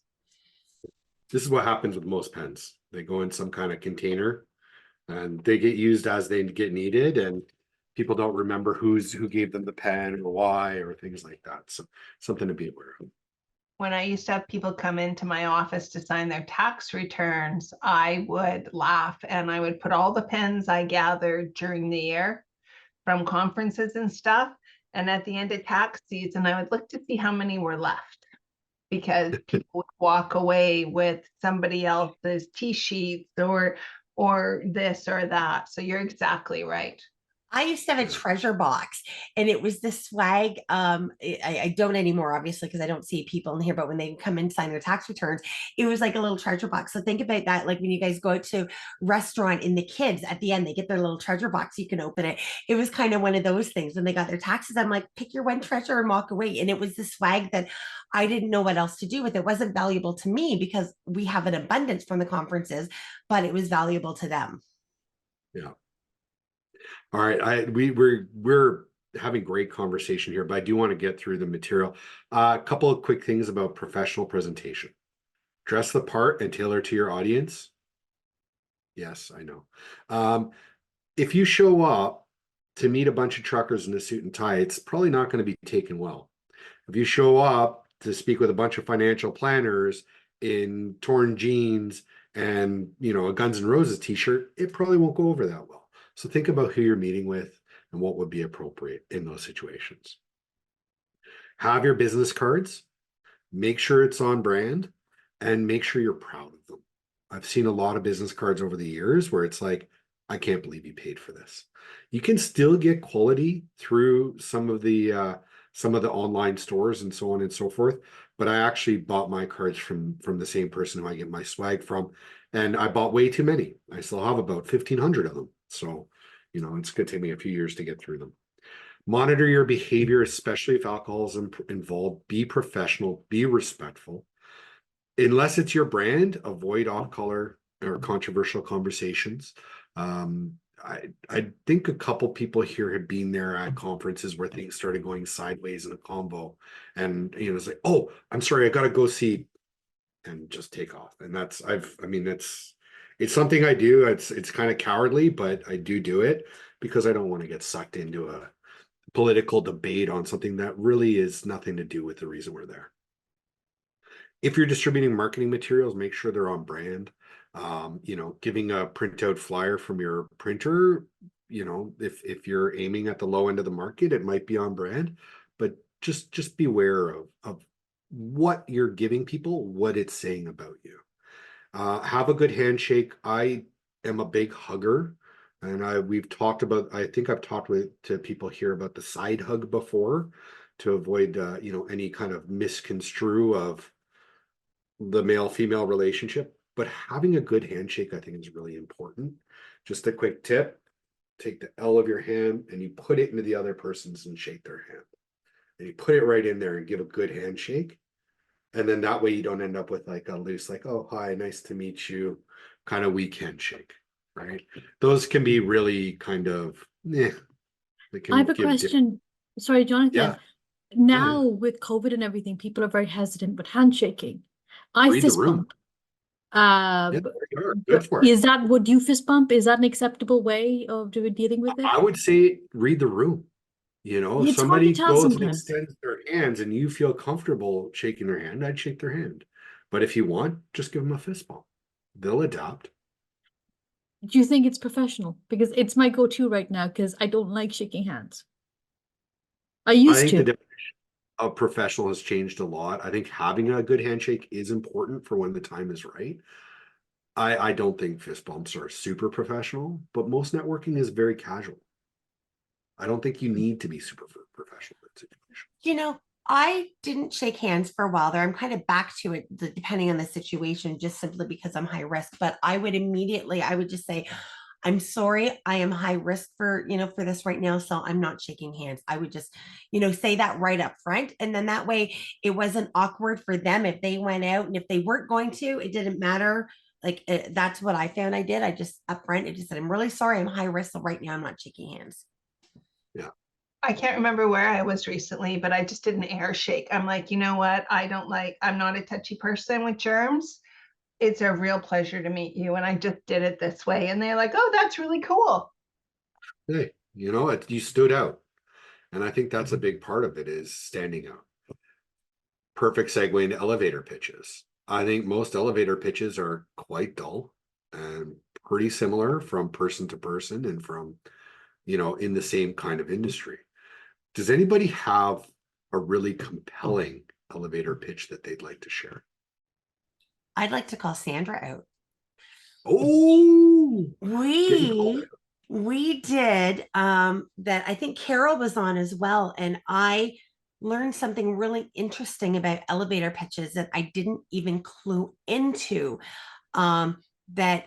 Speaker 2: This is what happens with most pens. They go in some kind of container and they get used as they get needed, and people don't remember who gave them the pen or why or things like that. So something to be aware of.
Speaker 7: When I used to have people come into my office to sign their tax returns, I would laugh and I would put all the pens I gathered during the year from conferences and stuff. And at the end of tax season, I would look to see how many were left, because people would walk away with somebody else's T-sheets or this or that. So you're exactly right.
Speaker 1: I used to have a treasure box, and it was the swag. I don't anymore, obviously, because I don't see people in here, but when they come in, sign their tax returns, it was like a little treasure box. So think about that. Like when you guys go to restaurant and the kids at the end, they get their little treasure box, you can open it. It was kind of one of those things. When they got their taxes, I'm like, pick your one treasure and walk away. And it was the swag that I didn't know what else to do with. It wasn't valuable to me because we have an abundance from the conferences, but it was valuable to them.
Speaker 2: Yeah. All right, we're having great conversation here, but I do want to get through the material. A couple of quick things about professional presentation. Dress the part and tailor to your audience. Yes, I know. If you show up to meet a bunch of truckers in a suit and tie, it's probably not going to be taken well. If you show up to speak with a bunch of financial planners in torn jeans and a Guns N' Roses t-shirt, it probably won't go over that well. So think about who you're meeting with and what would be appropriate in those situations. Have your business cards, make sure it's on brand, and make sure you're proud of them. I've seen a lot of business cards over the years where it's like, I can't believe you paid for this. You can still get quality through some of the online stores and so on and so forth. But I actually bought my cards from the same person who I get my swag from, and I bought way too many. I still have about 1,500 of them. So, it's going to take me a few years to get through them. Monitor your behavior, especially if alcohol is involved. Be professional, be respectful. Unless it's your brand, avoid off-color or controversial conversations. I think a couple people here have been there at conferences where things started going sideways in a combo, and it's like, oh, I'm sorry, I gotta go see, and just take off. And it's something I do. It's kind of cowardly, but I do it because I don't want to get sucked into a political debate on something that really is nothing to do with the reason we're there. If you're distributing marketing materials, make sure they're on brand. Giving a printout flyer from your printer, if you're aiming at the low end of the market, it might be on brand, but just beware of what you're giving people, what it's saying about you. Have a good handshake. I am a big hugger, and I think I've talked to people here about the side hug before to avoid any kind of misconstrue of the male-female relationship. But having a good handshake, I think, is really important. Just a quick tip: take the L of your hand and you put it into the other person's and shake their hand. And you put it right in there and give a good handshake. And then that way you don't end up with like a loose, like, oh, hi, nice to meet you, kind of weak handshake, right? Those can be really kind of, they can
Speaker 5: I have a
Speaker 2: give
Speaker 5: question. Sorry, Jonathan.
Speaker 2: Yeah.
Speaker 5: Now with COVID and everything, people are very hesitant with handshaking. I
Speaker 2: Read the
Speaker 5: fist
Speaker 2: room.
Speaker 5: bump.
Speaker 2: Yeah, there you are. Good for it.
Speaker 5: Is that what you fist bump? Is that an acceptable way of dealing with it?
Speaker 2: I would say read the room. If
Speaker 5: It's hard to
Speaker 2: somebody
Speaker 5: tell
Speaker 2: goes and
Speaker 5: sometimes.
Speaker 2: extends their hands and you feel comfortable shaking their hand, I'd shake their hand. But if you want, just give them a fist bump. They'll adapt.
Speaker 5: Do you think it's professional? Because it's my go-to right now because I don't like shaking hands. I used to.
Speaker 2: a professional has changed a lot. I think having a good handshake is important for when the time is right. I don't think fist bumps are super professional, but most networking is very casual. I don't think you need to be super professional in that situation.
Speaker 1: You know, I didn't shake hands for a while there. I'm kind of back to it depending on the situation, just simply because I'm high risk. But I would just say, I'm sorry, I am high risk for, for this right now. So I'm not shaking hands. I would just, say that right up front. And then that way it wasn't awkward for them if they went out, and if they weren't going to, it didn't matter. Like that's what I found I did. I just up front, I just said, I'm really sorry, I'm high risk. So right now I'm not shaking hands.
Speaker 2: Yeah.
Speaker 7: I can't remember where I was recently, but I just did an air shake. I'm like, you know what? I'm not a touchy person with germs. It's a real pleasure to meet you. And I just did it this way. And they're like, oh, that's really cool.
Speaker 2: Hey, you stood out. And I think that's a big part of it, is standing out. Perfect segue into elevator pitches. I think most elevator pitches are quite dull and pretty similar from person to person and from, in the same kind of industry. Does anybody have a really compelling elevator pitch that they'd like to share?
Speaker 1: I'd like to call Sandra out.
Speaker 2: Oh,
Speaker 1: We did that. I think Carol was on as well, and I learned something really interesting about elevator pitches that I didn't even clue into. That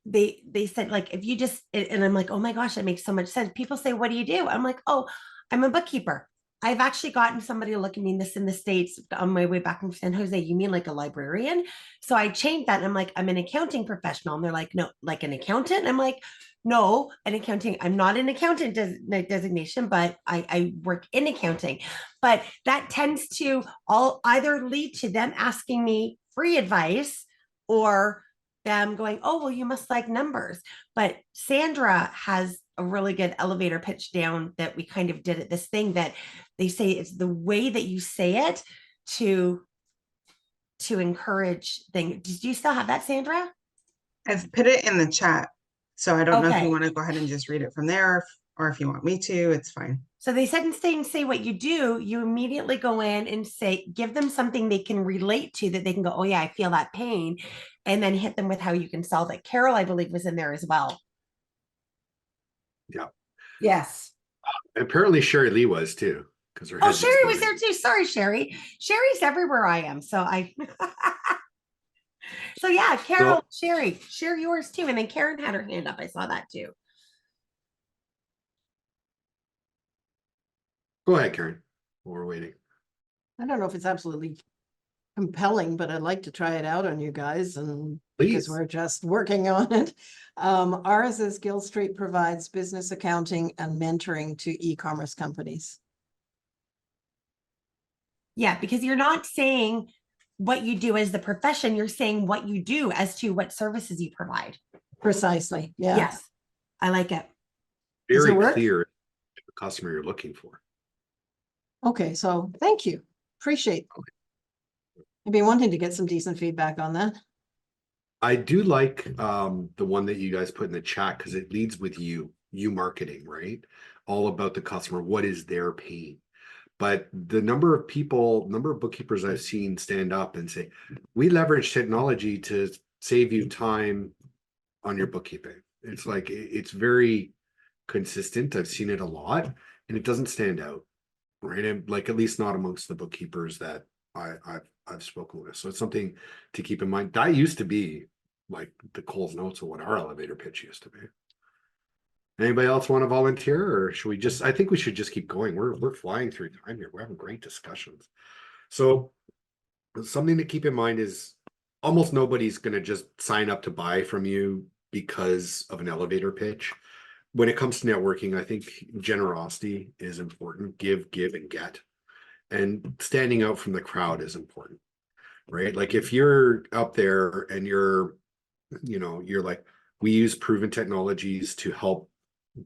Speaker 1: they said, like, if you just, and I'm like, oh my gosh, that makes so much sense. People say, what do you do? I'm like, oh, I'm a bookkeeper. I've actually gotten somebody to look at me this in the States on my way back from San Jose. You mean like a librarian? So I changed that and I'm like, I'm an accounting professional. And they're like, no, like an accountant. I'm like, no, an accounting. I'm not an accountant designation, but I work in accounting. But that tends to all either lead to them asking me free advice or them going, oh, well, you must like numbers. But Sandra has a really good elevator pitch down that we kind of did at this thing that they say it's the way that you say it to encourage things. Do you still have that, Sandra?
Speaker 10: I've put it in the chat. So I don't know if you
Speaker 1: Okay.
Speaker 10: want to go ahead and just read it from there, or if you want me to, it's fine.
Speaker 1: So they said instead of say what you do, you immediately go in and say, give them something they can relate to, that they can go, oh yeah, I feel that pain, and then hit them with how you can solve it. Carol, I believe, was in there as well.
Speaker 2: Yeah.
Speaker 6: Yes.
Speaker 2: Apparently Sherry Lee was too, because her
Speaker 1: Oh,
Speaker 2: head just
Speaker 1: Sherry was
Speaker 2: went
Speaker 1: there
Speaker 2: in.
Speaker 1: too. Sorry, Sherry. Sherry's everywhere I am. So so yeah, Carol, Sherry, share yours too. And then Karen had her hand up. I saw that too.
Speaker 2: Go ahead, Karen, while we're waiting.
Speaker 3: I don't know if it's absolutely compelling, but I'd like to try it out on you guys, and because
Speaker 2: Please.
Speaker 3: we're just working on it. Ours is Gill Street provides business accounting and mentoring to e-commerce companies.
Speaker 1: Yeah, because you're not saying what you do as the profession, you're saying what you do as to what services you provide.
Speaker 3: Precisely. Yeah.
Speaker 1: Yes, I like it.
Speaker 3: Does it
Speaker 2: Very
Speaker 3: work?
Speaker 2: clear the customer you're looking for.
Speaker 3: Okay, so thank you. Appreciate it. I've been wanting to get some decent feedback on that.
Speaker 2: I do like the one that you guys put in the chat, because it leads with you marketing, right? All about the customer. What is their pain? But the number of bookkeepers I've seen stand up and say, we leverage technology to save you time on your bookkeeping. It's like, it's very consistent. I've seen it a lot, and it doesn't stand out, right? And like, at least not amongst the bookkeepers that I've spoken with. So it's something to keep in mind. That used to be like the Coles Notes of what our elevator pitch used to be. Anybody else want to volunteer, or should we just, I think we should just keep going. We're flying through time here. We're having great discussions. So something to keep in mind is almost nobody's going to just sign up to buy from you because of an elevator pitch. When it comes to networking, I think generosity is important. Give, and get. And standing out from the crowd is important, right? Like if you're up there and you're like, we use proven technologies to help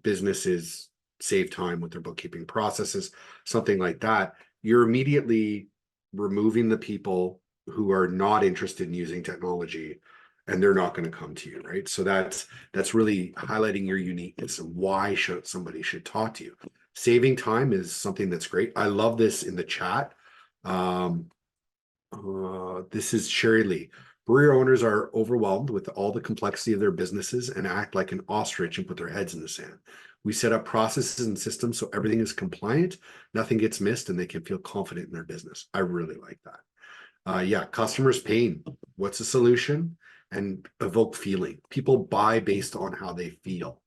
Speaker 2: businesses save time with their bookkeeping processes, something like that, you're immediately removing the people who are not interested in using technology, and they're not going to come to you, right? So that's really highlighting your uniqueness and why somebody should talk to you. Saving time is something that's great. I love this in the chat. This is Sherry Lee. Brewery owners are overwhelmed with all the complexity of their businesses and act like an ostrich and put their heads in the sand. We set up processes and systems so everything is compliant, nothing gets missed, and they can feel confident in their business. I really like that. Yeah, customers' pain. What's the solution? And evoke feeling. People buy based on how they feel.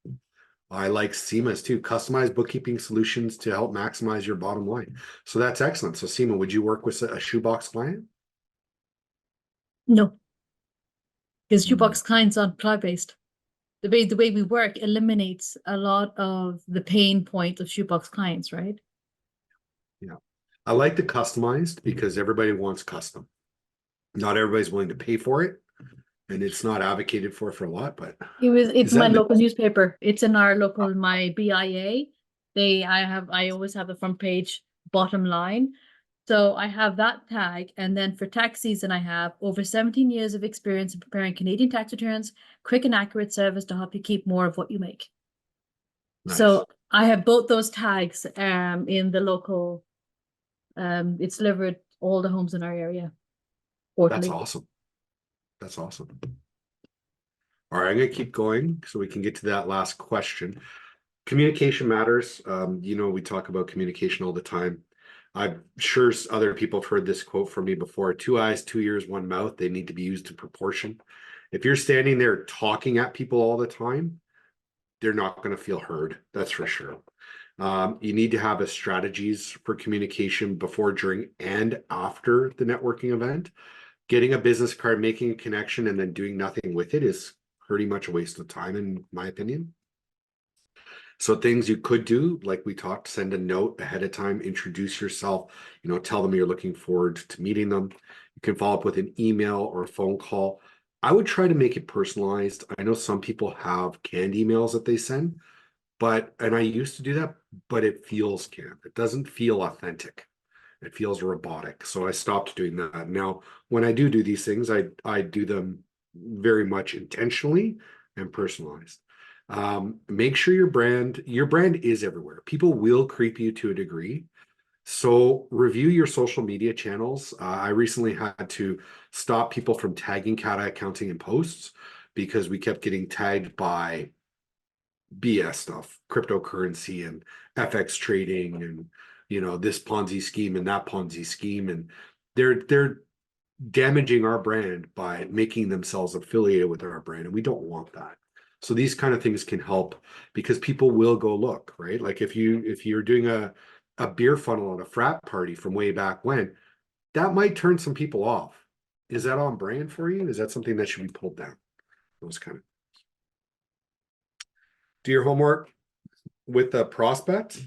Speaker 2: I like Seema's too. Customized bookkeeping solutions to help maximize your bottom line. So that's excellent. So Seema, would you work with a shoebox client?
Speaker 5: No, because shoebox clients aren't cloud-based. The way we work eliminates a lot of the pain point of shoebox clients, right?
Speaker 2: Yeah. I like the customized because everybody wants custom. Not everybody's willing to pay for it. And it's not advocated for a lot, but
Speaker 5: It's
Speaker 2: Is
Speaker 5: my
Speaker 2: that the-
Speaker 5: local newspaper. It's in our local, my BIA. I always have the front page bottom line. So I have that tag, and then for tax season, I have over 17 years of experience in preparing Canadian tax returns, quick and accurate service to help you keep more of what you make.
Speaker 2: nice.
Speaker 5: So I have both those tags in the local. It's delivered all the homes in our area.
Speaker 2: That's
Speaker 5: Quarterly.
Speaker 2: awesome. That's awesome. All right, I'm gonna keep going so we can get to that last question. Communication matters. We talk about communication all the time. I'm sure other people have heard this quote from me before: 2 eyes, 2 ears, 1 mouth. They need to be used in proportion. If you're standing there talking at people all the time, they're not going to feel heard. That's for sure. You need to have a strategies for communication before, during, and after the networking event. Getting a business card, making a connection, and then doing nothing with it is pretty much a waste of time, in my opinion. So things you could do, like we talked, send a note ahead of time, introduce yourself, tell them you're looking forward to meeting them. You can follow up with an email or a phone call. I would try to make it personalized. I know some people have canned emails that they send, and I used to do that, but it feels canned. It doesn't feel authentic. It feels robotic. So I stopped doing that. Now, when I do these things, I do them very much intentionally and personalized. Make sure your brand is everywhere. People will creep you to a degree. So review your social media channels. I recently had to stop people from tagging Cat Accounting in posts because we kept getting tagged by BS stuff, cryptocurrency and FX trading and this Ponzi scheme and that Ponzi scheme, and they're damaging our brand by making themselves affiliated with our brand, and we don't want that. So these kind of things can help because people will go look, right? Like if you're doing a beer funnel at a frat party from way back when, that might turn some people off. Is that on brand for you? Is that something that should be pulled down? Those kind of. Do your homework with the prospect.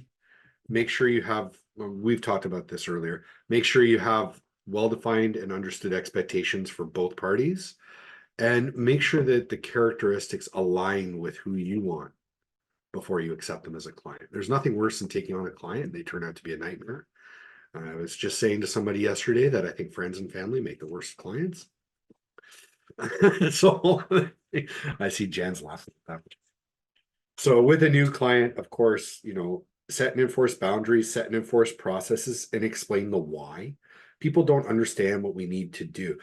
Speaker 2: Make sure you have, we've talked about this earlier, make sure you have well-defined and understood expectations for both parties, and make sure that the characteristics align with who you want before you accept them as a client. There's nothing worse than taking on a client and they turn out to be a nightmare. I was just saying to somebody yesterday that I think friends and family make the worst clients. So I see Jen's laughing at that. So with a new client, of course, set and enforce boundaries, set and enforce processes, and explain the why. People don't understand what we need to do.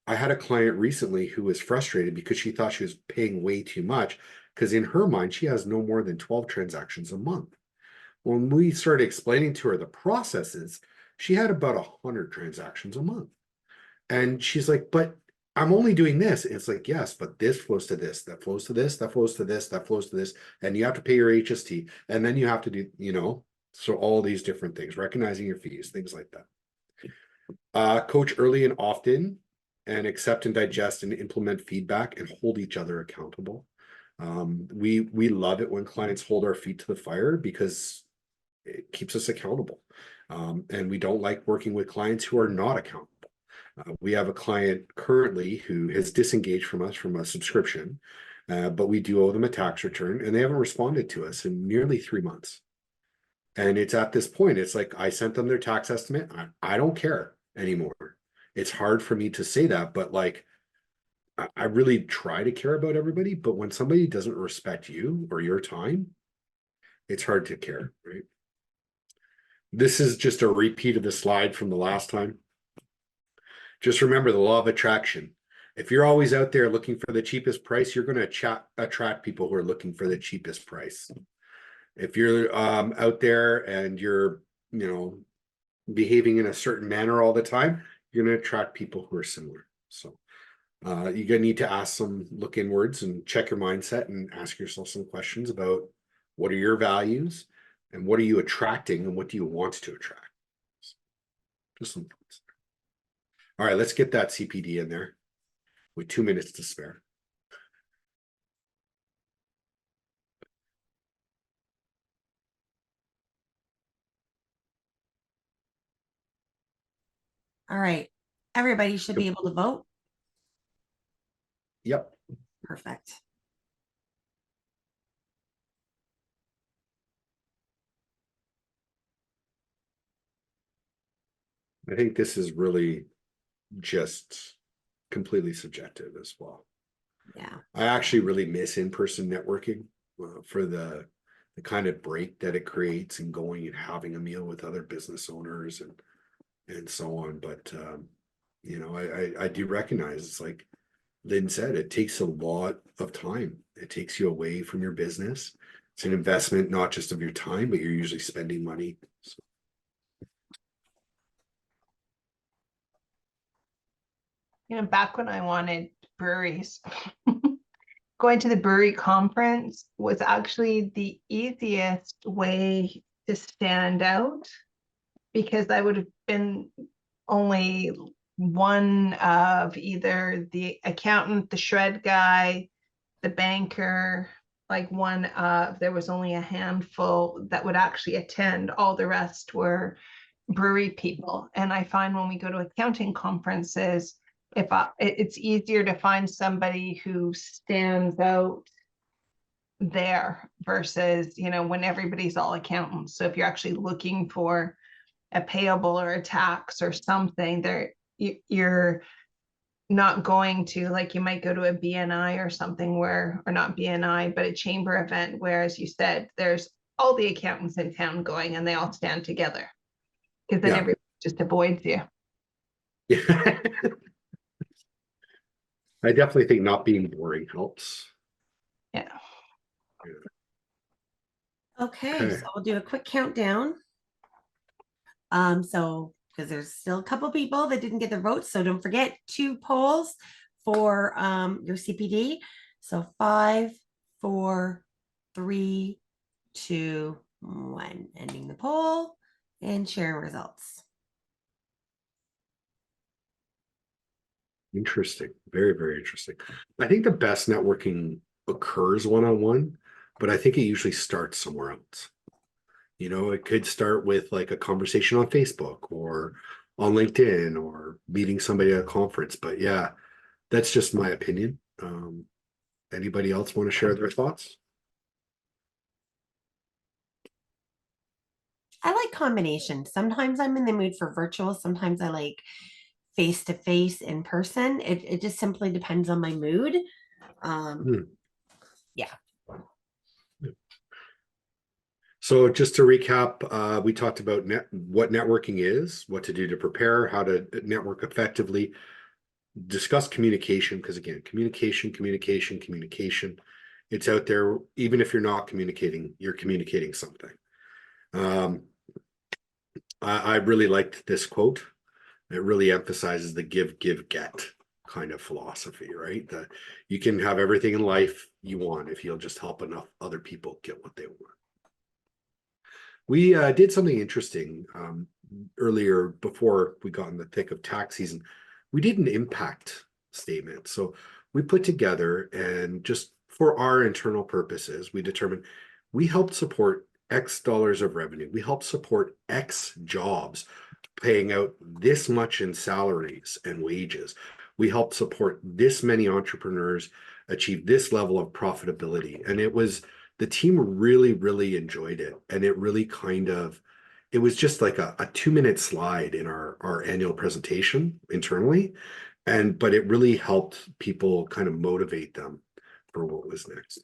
Speaker 2: I had a client recently who was frustrated because she thought she was paying way too much because in her mind, she has no more than 12 transactions a month. When we started explaining to her the processes, she had about 100 transactions a month. And she's like, but I'm only doing this. It's like, yes, but this flows to this, that flows to this, that flows to this, that flows to this. And you have to pay your HST. And then you have to do, so all these different things, recognizing your fees, things like that. Coach early and often, and accept and digest and implement feedback and hold each other accountable. We love it when clients hold our feet to the fire because it keeps us accountable. And we don't like working with clients who are not accountable. We have a client currently who has disengaged from us from a subscription, but we do owe them a tax return, and they haven't responded to us in nearly 3 months. And it's at this point, it's like I sent them their tax estimate. I don't care anymore. It's hard for me to say that, but like I really try to care about everybody. But when somebody doesn't respect you or your time, it's hard to care, right? This is just a repeat of the slide from the last time. Just remember the law of attraction. If you're always out there looking for the cheapest price, you're going to attract people who are looking for the cheapest price. If you're out there and you're, behaving in a certain manner all the time, you're going to attract people who are similar. So you're going to need to look inwards and check your mindset and ask yourself some questions about what are your values and what are you attracting and what do you want to attract? Just some thoughts. All right, let's get that CPD in there with 2 minutes to spare.
Speaker 1: All right. Everybody should be able to vote.
Speaker 2: Yep.
Speaker 1: Perfect.
Speaker 2: I think this is really just completely subjective as well.
Speaker 1: Yeah.
Speaker 2: I actually really miss in-person networking for the kind of break that it creates and going and having a meal with other business owners and so on. But I do recognize it's like Lynn said, it takes a lot of time. It takes you away from your business. It's an investment, not just of your time, but you're usually spending money. So.
Speaker 7: Back when I wanted breweries, going to the brewery conference was actually the easiest way to stand out, because I would have been only one of either the accountant, the shred guy, the banker, like there was only a handful that would actually attend. All the rest were brewery people. And I find when we go to accounting conferences, it's easier to find somebody who stands out there versus, when everybody's all accountants. So if you're actually looking for a payable or a tax or something, you're not going to, like, you might go to a BNI or something or not BNI, but a chamber event, where, as you said, there's all the accountants in town going and they all stand together, because then everybody just avoids you.
Speaker 2: Yeah. I definitely think not being boring helps.
Speaker 7: Yeah.
Speaker 1: Okay, so we'll do a quick countdown. So because there's still a couple people that didn't get their votes, so don't forget 2 polls for your CPD. So 5, 4, 3, 2, 1. Ending the poll and sharing results.
Speaker 2: Interesting. Very, very interesting. I think the best networking occurs one-on-one, but I think it usually starts somewhere else. It could start with like a conversation on Facebook or on LinkedIn or meeting somebody at a conference. But yeah, that's just my opinion. Anybody else want to share their thoughts?
Speaker 1: I like combinations. Sometimes I'm in the mood for virtual. Sometimes I like face-to-face in person. It just simply depends on my mood. Yeah.
Speaker 2: So just to recap, we talked about what networking is, what to do to prepare, how to network effectively, discuss communication, because again, communication. It's out there. Even if you're not communicating, you're communicating something. I really liked this quote. It really emphasizes the give, get kind of philosophy, right? That you can have everything in life you want if you'll just help enough other people get what they want. We did something interesting earlier before we got in the thick of tax season. We did an impact statement. So we put together, and just for our internal purposes, we determined we helped support X dollars of revenue. We helped support X jobs, paying out this much in salaries and wages. We helped support this many entrepreneurs achieve this level of profitability. And the team really, really enjoyed it. And it really it was just like a 2-minute slide in our annual presentation internally. But it really helped people kind of motivate them for what was next.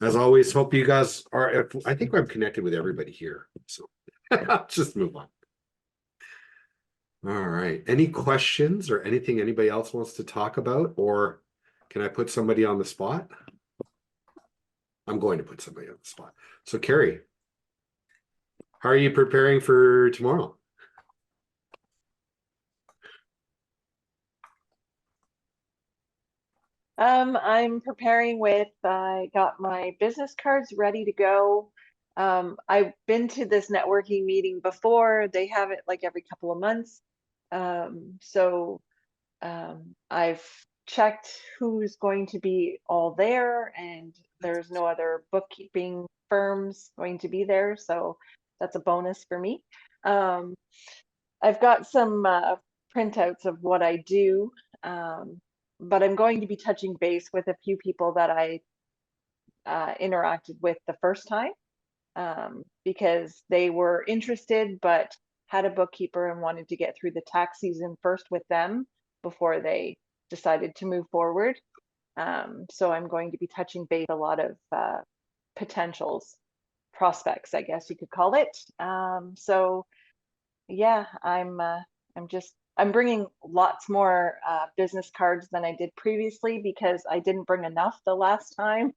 Speaker 2: As always, hope you guys are, I think I'm connected with everybody here, so just move on. All right, any questions or anything anybody else wants to talk about, or can I put somebody on the spot? I'm going to put somebody on the spot. So Carrie, how are you preparing for tomorrow?
Speaker 11: I'm preparing with, I got my business cards ready to go. I've been to this networking meeting before. They have it like every couple of months. I've checked who's going to be all there, and there's no other bookkeeping firms going to be there, so that's a bonus for me. I've got some printouts of what I do, but I'm going to be touching base with a few people that I interacted with the first time, because they were interested but had a bookkeeper and wanted to get through the tax season first with them before they decided to move forward. So I'm going to be touching base a lot of potentials, prospects, I guess you could call it. So yeah, I'm bringing lots more business cards than I did previously because I didn't bring enough the last time.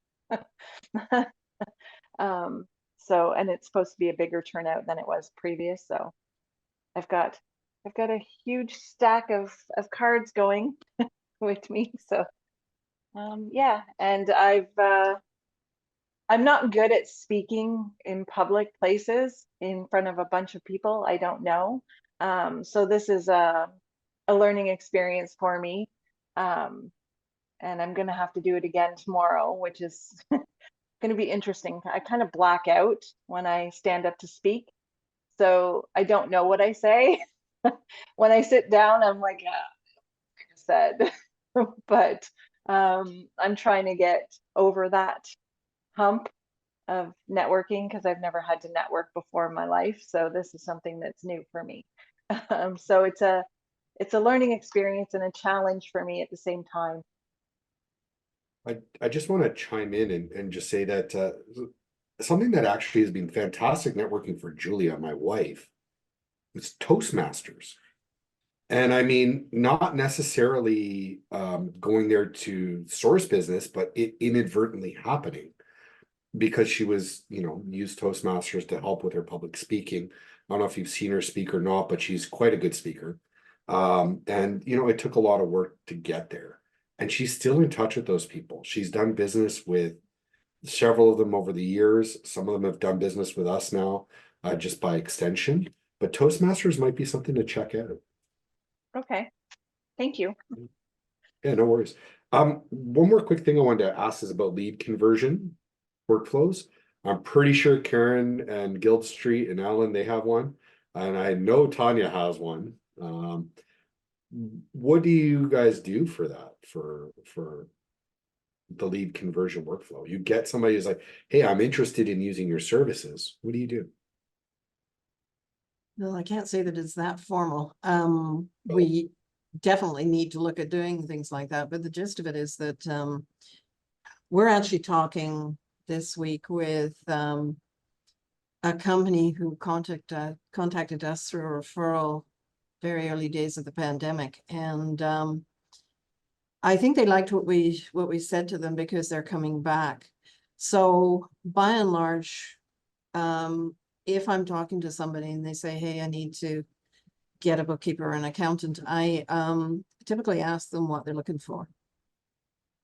Speaker 11: So, and it's supposed to be a bigger turnout than it was previous. So I've got a huge stack of cards going with me. So yeah, and I'm not good at speaking in public places in front of a bunch of people I don't know. So this is a learning experience for me. And I'm gonna have to do it again tomorrow, which is going to be interesting. I kind of black out when I stand up to speak, so I don't know what I say. When I sit down, I'm like, like I said, but I'm trying to get over that hump of networking because I've never had to network before in my life. So this is something that's new for me. So it's a learning experience and a challenge for me at the same time.
Speaker 2: I just want to chime in and just say that something that actually has been fantastic networking for Julia, my wife, is Toastmasters. And I mean, not necessarily going there to source business, but it inadvertently happening because she was, used Toastmasters to help with her public speaking. I don't know if you've seen her speak or not, but she's quite a good speaker. And it took a lot of work to get there. And she's still in touch with those people. She's done business with several of them over the years. Some of them have done business with us now, just by extension. But Toastmasters might be something to check out.
Speaker 11: Okay, thank you.
Speaker 2: Yeah, no worries. One more quick thing I wanted to ask is about lead conversion workflows. I'm pretty sure Karen and Guild Street and Alan, they have one. And I know Tanya has one. What do you guys do for that, for the lead conversion workflow? You get somebody who's like, hey, I'm interested in using your services. What do you do?
Speaker 3: No, I can't say that it's that formal. We definitely need to look at doing things like that, but the gist of it is that we're actually talking this week with a company who contacted us through a referral very early days of the pandemic, and I think they liked what we said to them because they're coming back. So by and large, if I'm talking to somebody and they say, hey, I need to get a bookkeeper or an accountant, I typically ask them what they're looking for.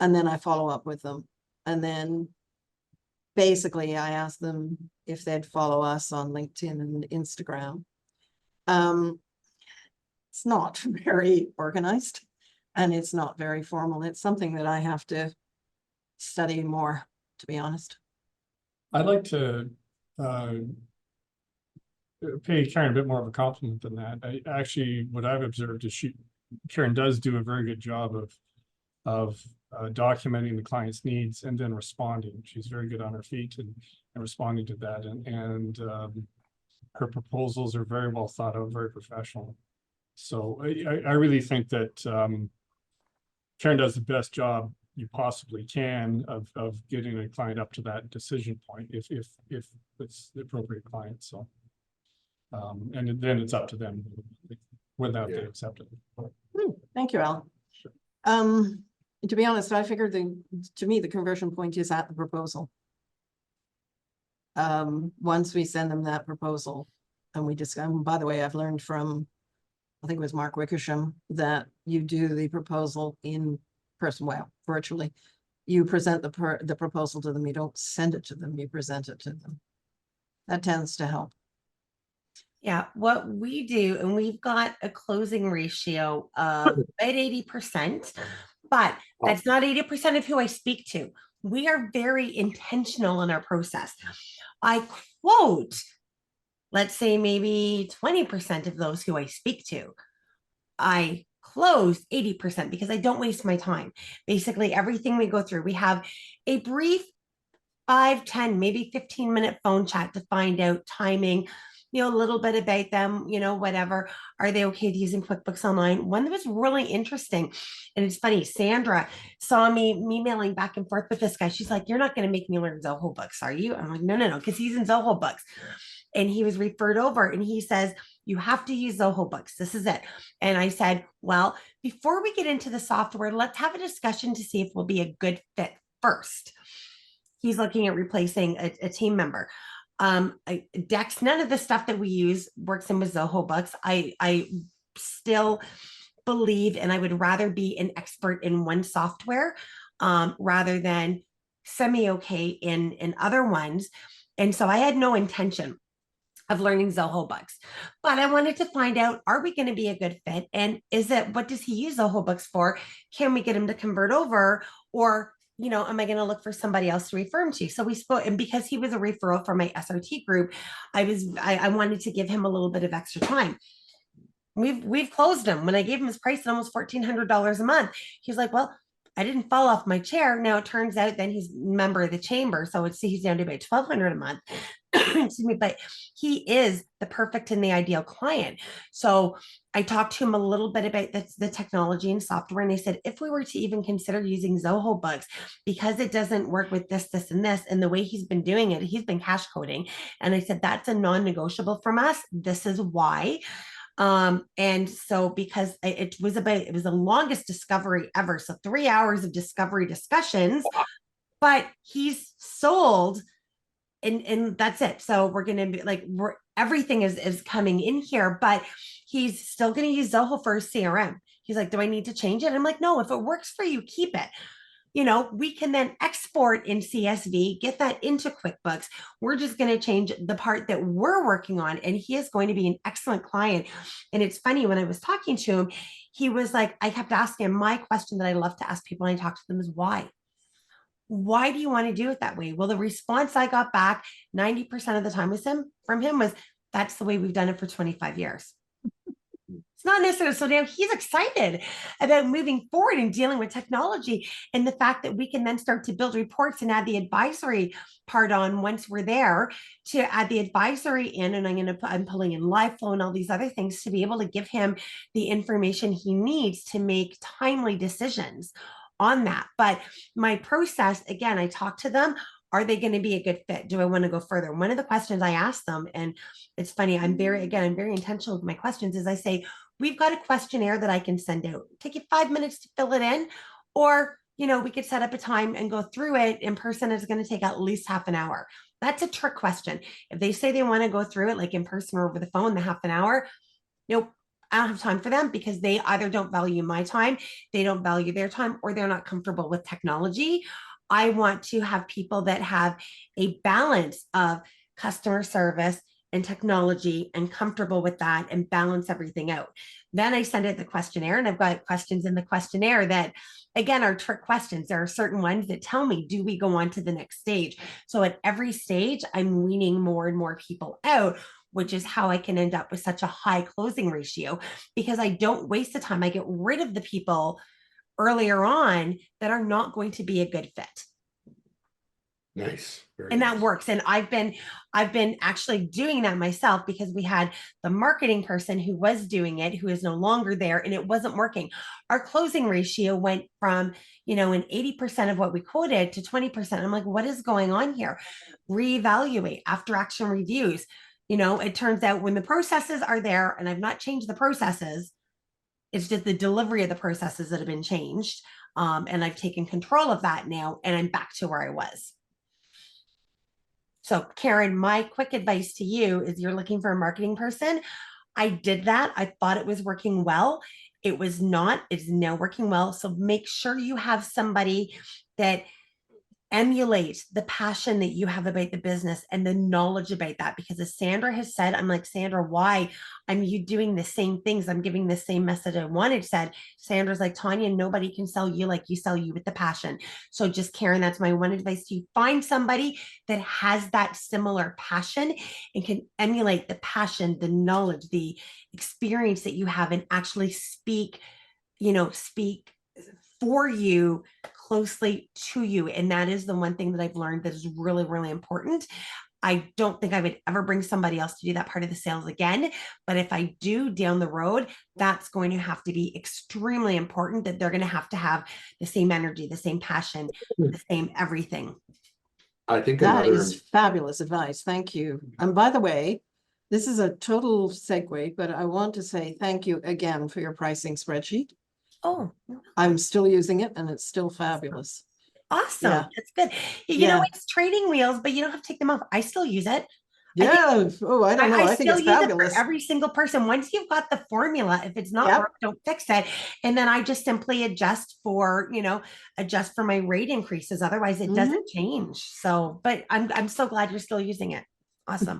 Speaker 3: And then I follow up with them. And then basically I ask them if they'd follow us on LinkedIn and Instagram. It's not very organized and it's not very formal. It's something that I have to study more, to be honest.
Speaker 4: I'd like to pay Karen a bit more of a compliment than that. What I've observed is Karen does do a very good job of documenting the client's needs and then responding. She's very good on her feet and responding to that. And her proposals are very well thought out, very professional. So I really think that Karen does the best job you possibly can of getting a client up to that decision point if it's the appropriate client. So, and then it's up to them whether they accept it.
Speaker 3: Thank you, Al. To be honest, I figured to me, the conversion point is at the proposal. Once we send them that proposal and we discuss, by the way, I've learned from, I think it was Mark Wickersham, that you do the proposal in person, well, virtually. You present the proposal to them, you don't send it to them, you present it to them. That tends to help.
Speaker 1: Yeah, what we do, and we've got a closing ratio of about 80%, but that's not 80% of who I speak to. We are very intentional in our process. I quote, let's say maybe 20% of those who I speak to. I close 80% because I don't waste my time. Basically, everything we go through, we have a brief 5, 10, maybe 15-minute phone chat to find out timing, a little bit about them, whatever. Are they okay with using QuickBooks Online? One that was really interesting. And it's funny, Sandra saw me emailing back and forth with this guy. She's like, you're not going to make me learn Zoho Books, are you? I'm like, no, because he's in Zoho Books. And he was referred over and he says, you have to use Zoho Books. This is it. And I said, well, before we get into the software, let's have a discussion to see if we'll be a good fit first. He's looking at replacing a team member. Dex, none of the stuff that we use works in with Zoho Books. I still believe, and I would rather be an expert in one software rather than semi-okay in other ones. And so I had no intention of learning Zoho Books, but I wanted to find out, are we going to be a good fit? And what does he use Zoho Books for? Can we get him to convert over? Or am I going to look for somebody else to refer him to? So we spoke, and because he was a referral from my SRT group, I wanted to give him a little bit of extra time. We've closed him. When I gave him his price at almost $1,400 a month, he's like, well, I didn't fall off my chair. Now it turns out then he's a member of the chamber. So he's down to about $1,200 a month. Excuse me, but he is the perfect and the ideal client. So I talked to him a little bit about the technology and software. And I said, if we were to even consider using Zoho Books, because it doesn't work with this, and this, and the way he's been doing it, he's been cash coding. And I said, that's a non-negotiable from us. This is why. And so because it was the longest discovery ever. So 3 hours of discovery discussions, but he's sold and that's it. So we're going to be everything is coming in here, but he's still going to use Zoho for his CRM. He's like, do I need to change it? I'm like, no, if it works for you, keep it. We can then export in CSV, get that into QuickBooks. We're just going to change the part that we're working on. And he is going to be an excellent client. And it's funny, when I was talking to him, he was like, I kept asking him, my question that I love to ask people when I talk to them is why? Why do you want to do it that way? Well, the response I got back 90% of the time from him was, that's the way we've done it for 25 years. It's not necessarily. So now he's excited about moving forward and dealing with technology and the fact that we can then start to build reports and add the advisory part on once we're there, to add the advisory in. And I'm pulling in live flow and all these other things to be able to give him the information he needs to make timely decisions on that. But my process, again, I talk to them. Are they going to be a good fit? Do I want to go further? One of the questions I ask them, and it's funny, I'm very intentional with my questions, is I say, we've got a questionnaire that I can send out. Take you 5 minutes to fill it in, or, we could set up a time and go through it in person. It's going to take at least half an hour. That's a trick question. If they say they want to go through it like in person or over the phone, the half an hour, nope. I don't have time for them because they either don't value my time, they don't value their time, or they're not comfortable with technology. I want to have people that have a balance of customer service and technology and comfortable with that and balance everything out. Then I send it the questionnaire, and I've got questions in the questionnaire that, again, are trick questions. There are certain ones that tell me, do we go on to the next stage? So at every stage, I'm weaning more and more people out, which is how I can end up with such a high closing ratio, because I don't waste the time. I get rid of the people earlier on that are not going to be a good fit.
Speaker 2: Nice. Very
Speaker 1: And that
Speaker 2: nice.
Speaker 1: works. And I've been actually doing that myself, because we had the marketing person who was doing it, who is no longer there, and it wasn't working. Our closing ratio went from, an 80% of what we quoted to 20%. I'm like, what is going on here? Reevaluate after action reviews. It turns out when the processes are there, and I've not changed the processes, it's just the delivery of the processes that have been changed. And I've taken control of that now, and I'm back to where I was. So Karen, my quick advice to you is, you're looking for a marketing person. I did that. I thought it was working well. It was not. It's now working well. So make sure you have somebody that emulate the passion that you have about the business and the knowledge about that. Because as Sandra has said, I'm like, Sandra, why I'm you doing the same things? I'm giving the same message I wanted said. Sandra's like, Tanya, nobody can sell you like you sell you with the passion. So just Karen, that's my one advice to you. Find somebody that has that similar passion and can emulate the passion, the knowledge, the experience that you have, and actually speak for you, closely to you. And that is the one thing that I've learned that is really, really important. I don't think I would ever bring somebody else to do that part of the sales again. But if I do down the road, that's going to have to be extremely important, that they're going to have the same energy, the same passion, the same everything.
Speaker 2: I think
Speaker 3: That
Speaker 2: another,
Speaker 3: is fabulous advice. Thank you. And by the way, this is a total segue, but I want to say thank you again for your pricing spreadsheet.
Speaker 1: Oh,
Speaker 3: I'm still using it and it's still fabulous.
Speaker 1: awesome.
Speaker 3: Yeah.
Speaker 1: That's good.
Speaker 3: Yeah.
Speaker 1: It's training wheels, but you don't have to take them off. I still use it.
Speaker 3: Yeah. Oh, I don't know. I think
Speaker 1: still
Speaker 3: it's
Speaker 1: use
Speaker 3: fabulous.
Speaker 1: it for every single person. Once you've got the formula, if it's not
Speaker 3: Yep.
Speaker 1: broke, don't fix it. And then I just simply adjust for my rate increases. Otherwise, it doesn't change. So, but I'm so glad you're still using it. Awesome.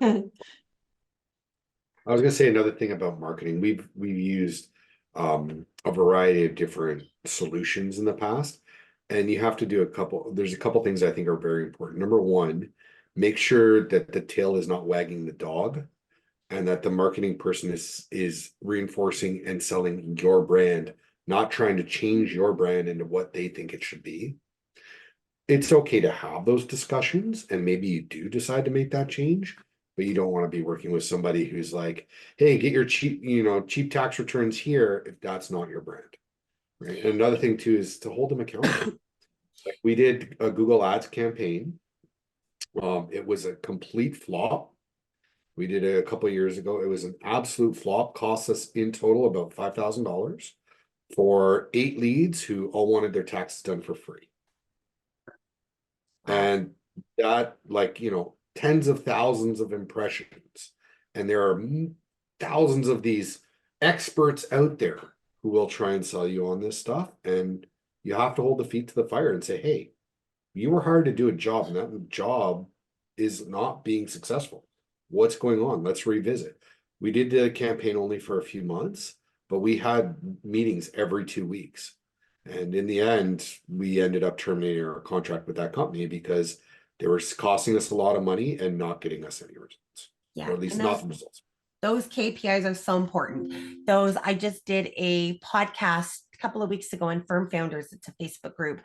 Speaker 2: I was going to say another thing about marketing. We've used a variety of different solutions in the past, and you have to do there's a couple things I think are very important. Number one, make sure that the tail is not wagging the dog, and that the marketing person is reinforcing and selling your brand, not trying to change your brand into what they think it should be. It's okay to have those discussions, and maybe you do decide to make that change, but you don't want to be working with somebody who's like, hey, get your cheap tax returns here, if that's not your brand. Right. And another thing too is to hold them accountable. Like we did a Google Ads campaign. It was a complete flop. We did it a couple of years ago. It was an absolute flop. Cost us in total about $5,000 for 8 leads who all wanted their taxes done for free. And that, tens of thousands of impressions. And there are thousands of these experts out there who will try and sell you on this stuff. And you have to hold the feet to the fire and say, hey, you were hired to do a job, and that job is not being successful. What's going on? Let's revisit. We did the campaign only for a few months, but we had meetings every 2 weeks. And in the end, we ended up terminating our contract with that company because they were costing us a lot of money and not getting us any results.
Speaker 1: Yeah.
Speaker 2: Or at least not the results.
Speaker 1: Those KPIs are so important. I just did a podcast a couple of weeks ago on Firm Founders. It's a Facebook group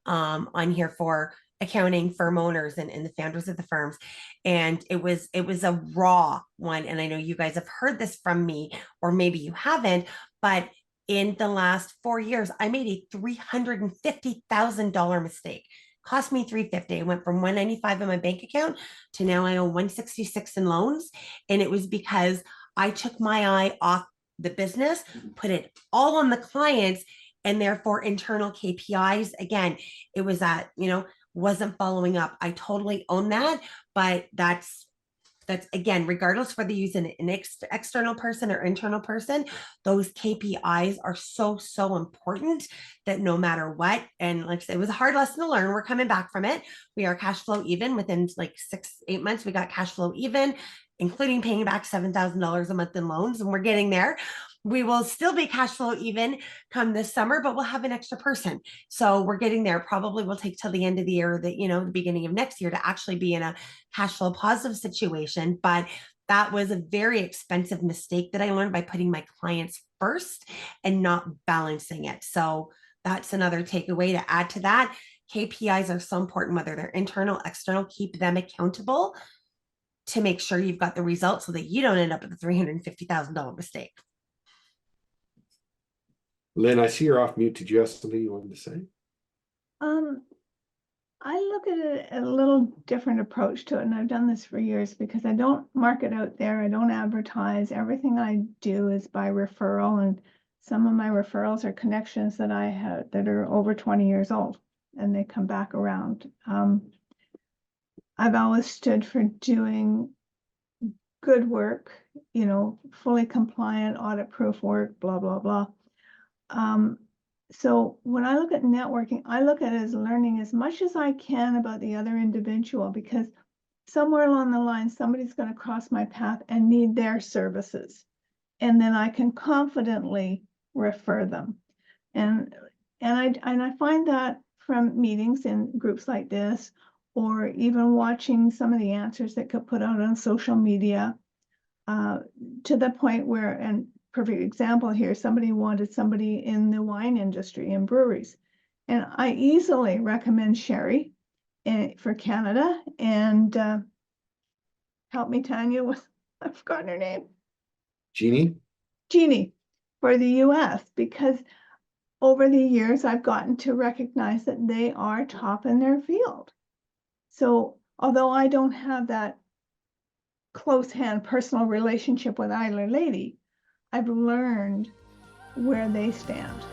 Speaker 1: on here for accounting firm owners and the founders of the firms. And it was a raw one. And I know you guys have heard this from me, or maybe you haven't, but in the last 4 years, I made a $350,000 mistake. Cost me $350. I went from $195 in my bank account to now I owe $166 in loans. And it was because I took my eye off the business, put it all on the clients, and therefore internal KPIs. Again, it was that, wasn't following up. I totally own that, but that's again, regardless whether you use an external person or internal person, those KPIs are so, so important that no matter what, and like I said, it was a hard lesson to learn. We're coming back from it. We are cash flow even within 6-8 months. We got cash flow even, including paying back $7,000 a month in loans, and we're getting there. We will still be cash flow even come this summer, but we'll have an extra person. So we're getting there. Probably will take till the end of the year, the beginning of next year to actually be in a cash flow positive situation. But that was a very expensive mistake that I learned by putting my clients first and not balancing it. So that's another takeaway to add to that. KPIs are so important, whether they're internal, external, keep them accountable to make sure you've got the results so that you don't end up with a $350,000 mistake.
Speaker 2: Lynn, I see you're off mute. Did you have something you wanted to say?
Speaker 8: I look at it a little different approach to it, and I've done this for years because I don't market out there. I don't advertise. Everything I do is by referral, and some of my referrals are connections that I have that are over 20 years old, and they come back around. I've always stood for doing good work, you know, fully compliant, audit-proof work, blah, blah, blah. So when I look at networking, I look at it as learning as much as I can about the other individual, because somewhere along the line, somebody's going to cross my path and need their services. And then I can confidently refer them. And I find that from meetings in groups like this, or even watching some of the answers that get put out on social media, to the point where, and perfect example here, somebody wanted somebody in the wine industry and breweries. And I easily recommend Sherry for Canada, and help me, Tanya, with, I've forgotten her name. Jeannie for the US, because over the years I've gotten to recognize that they are top in their field. So although I don't have that close hand personal relationship with either lady, I've learned where they stand.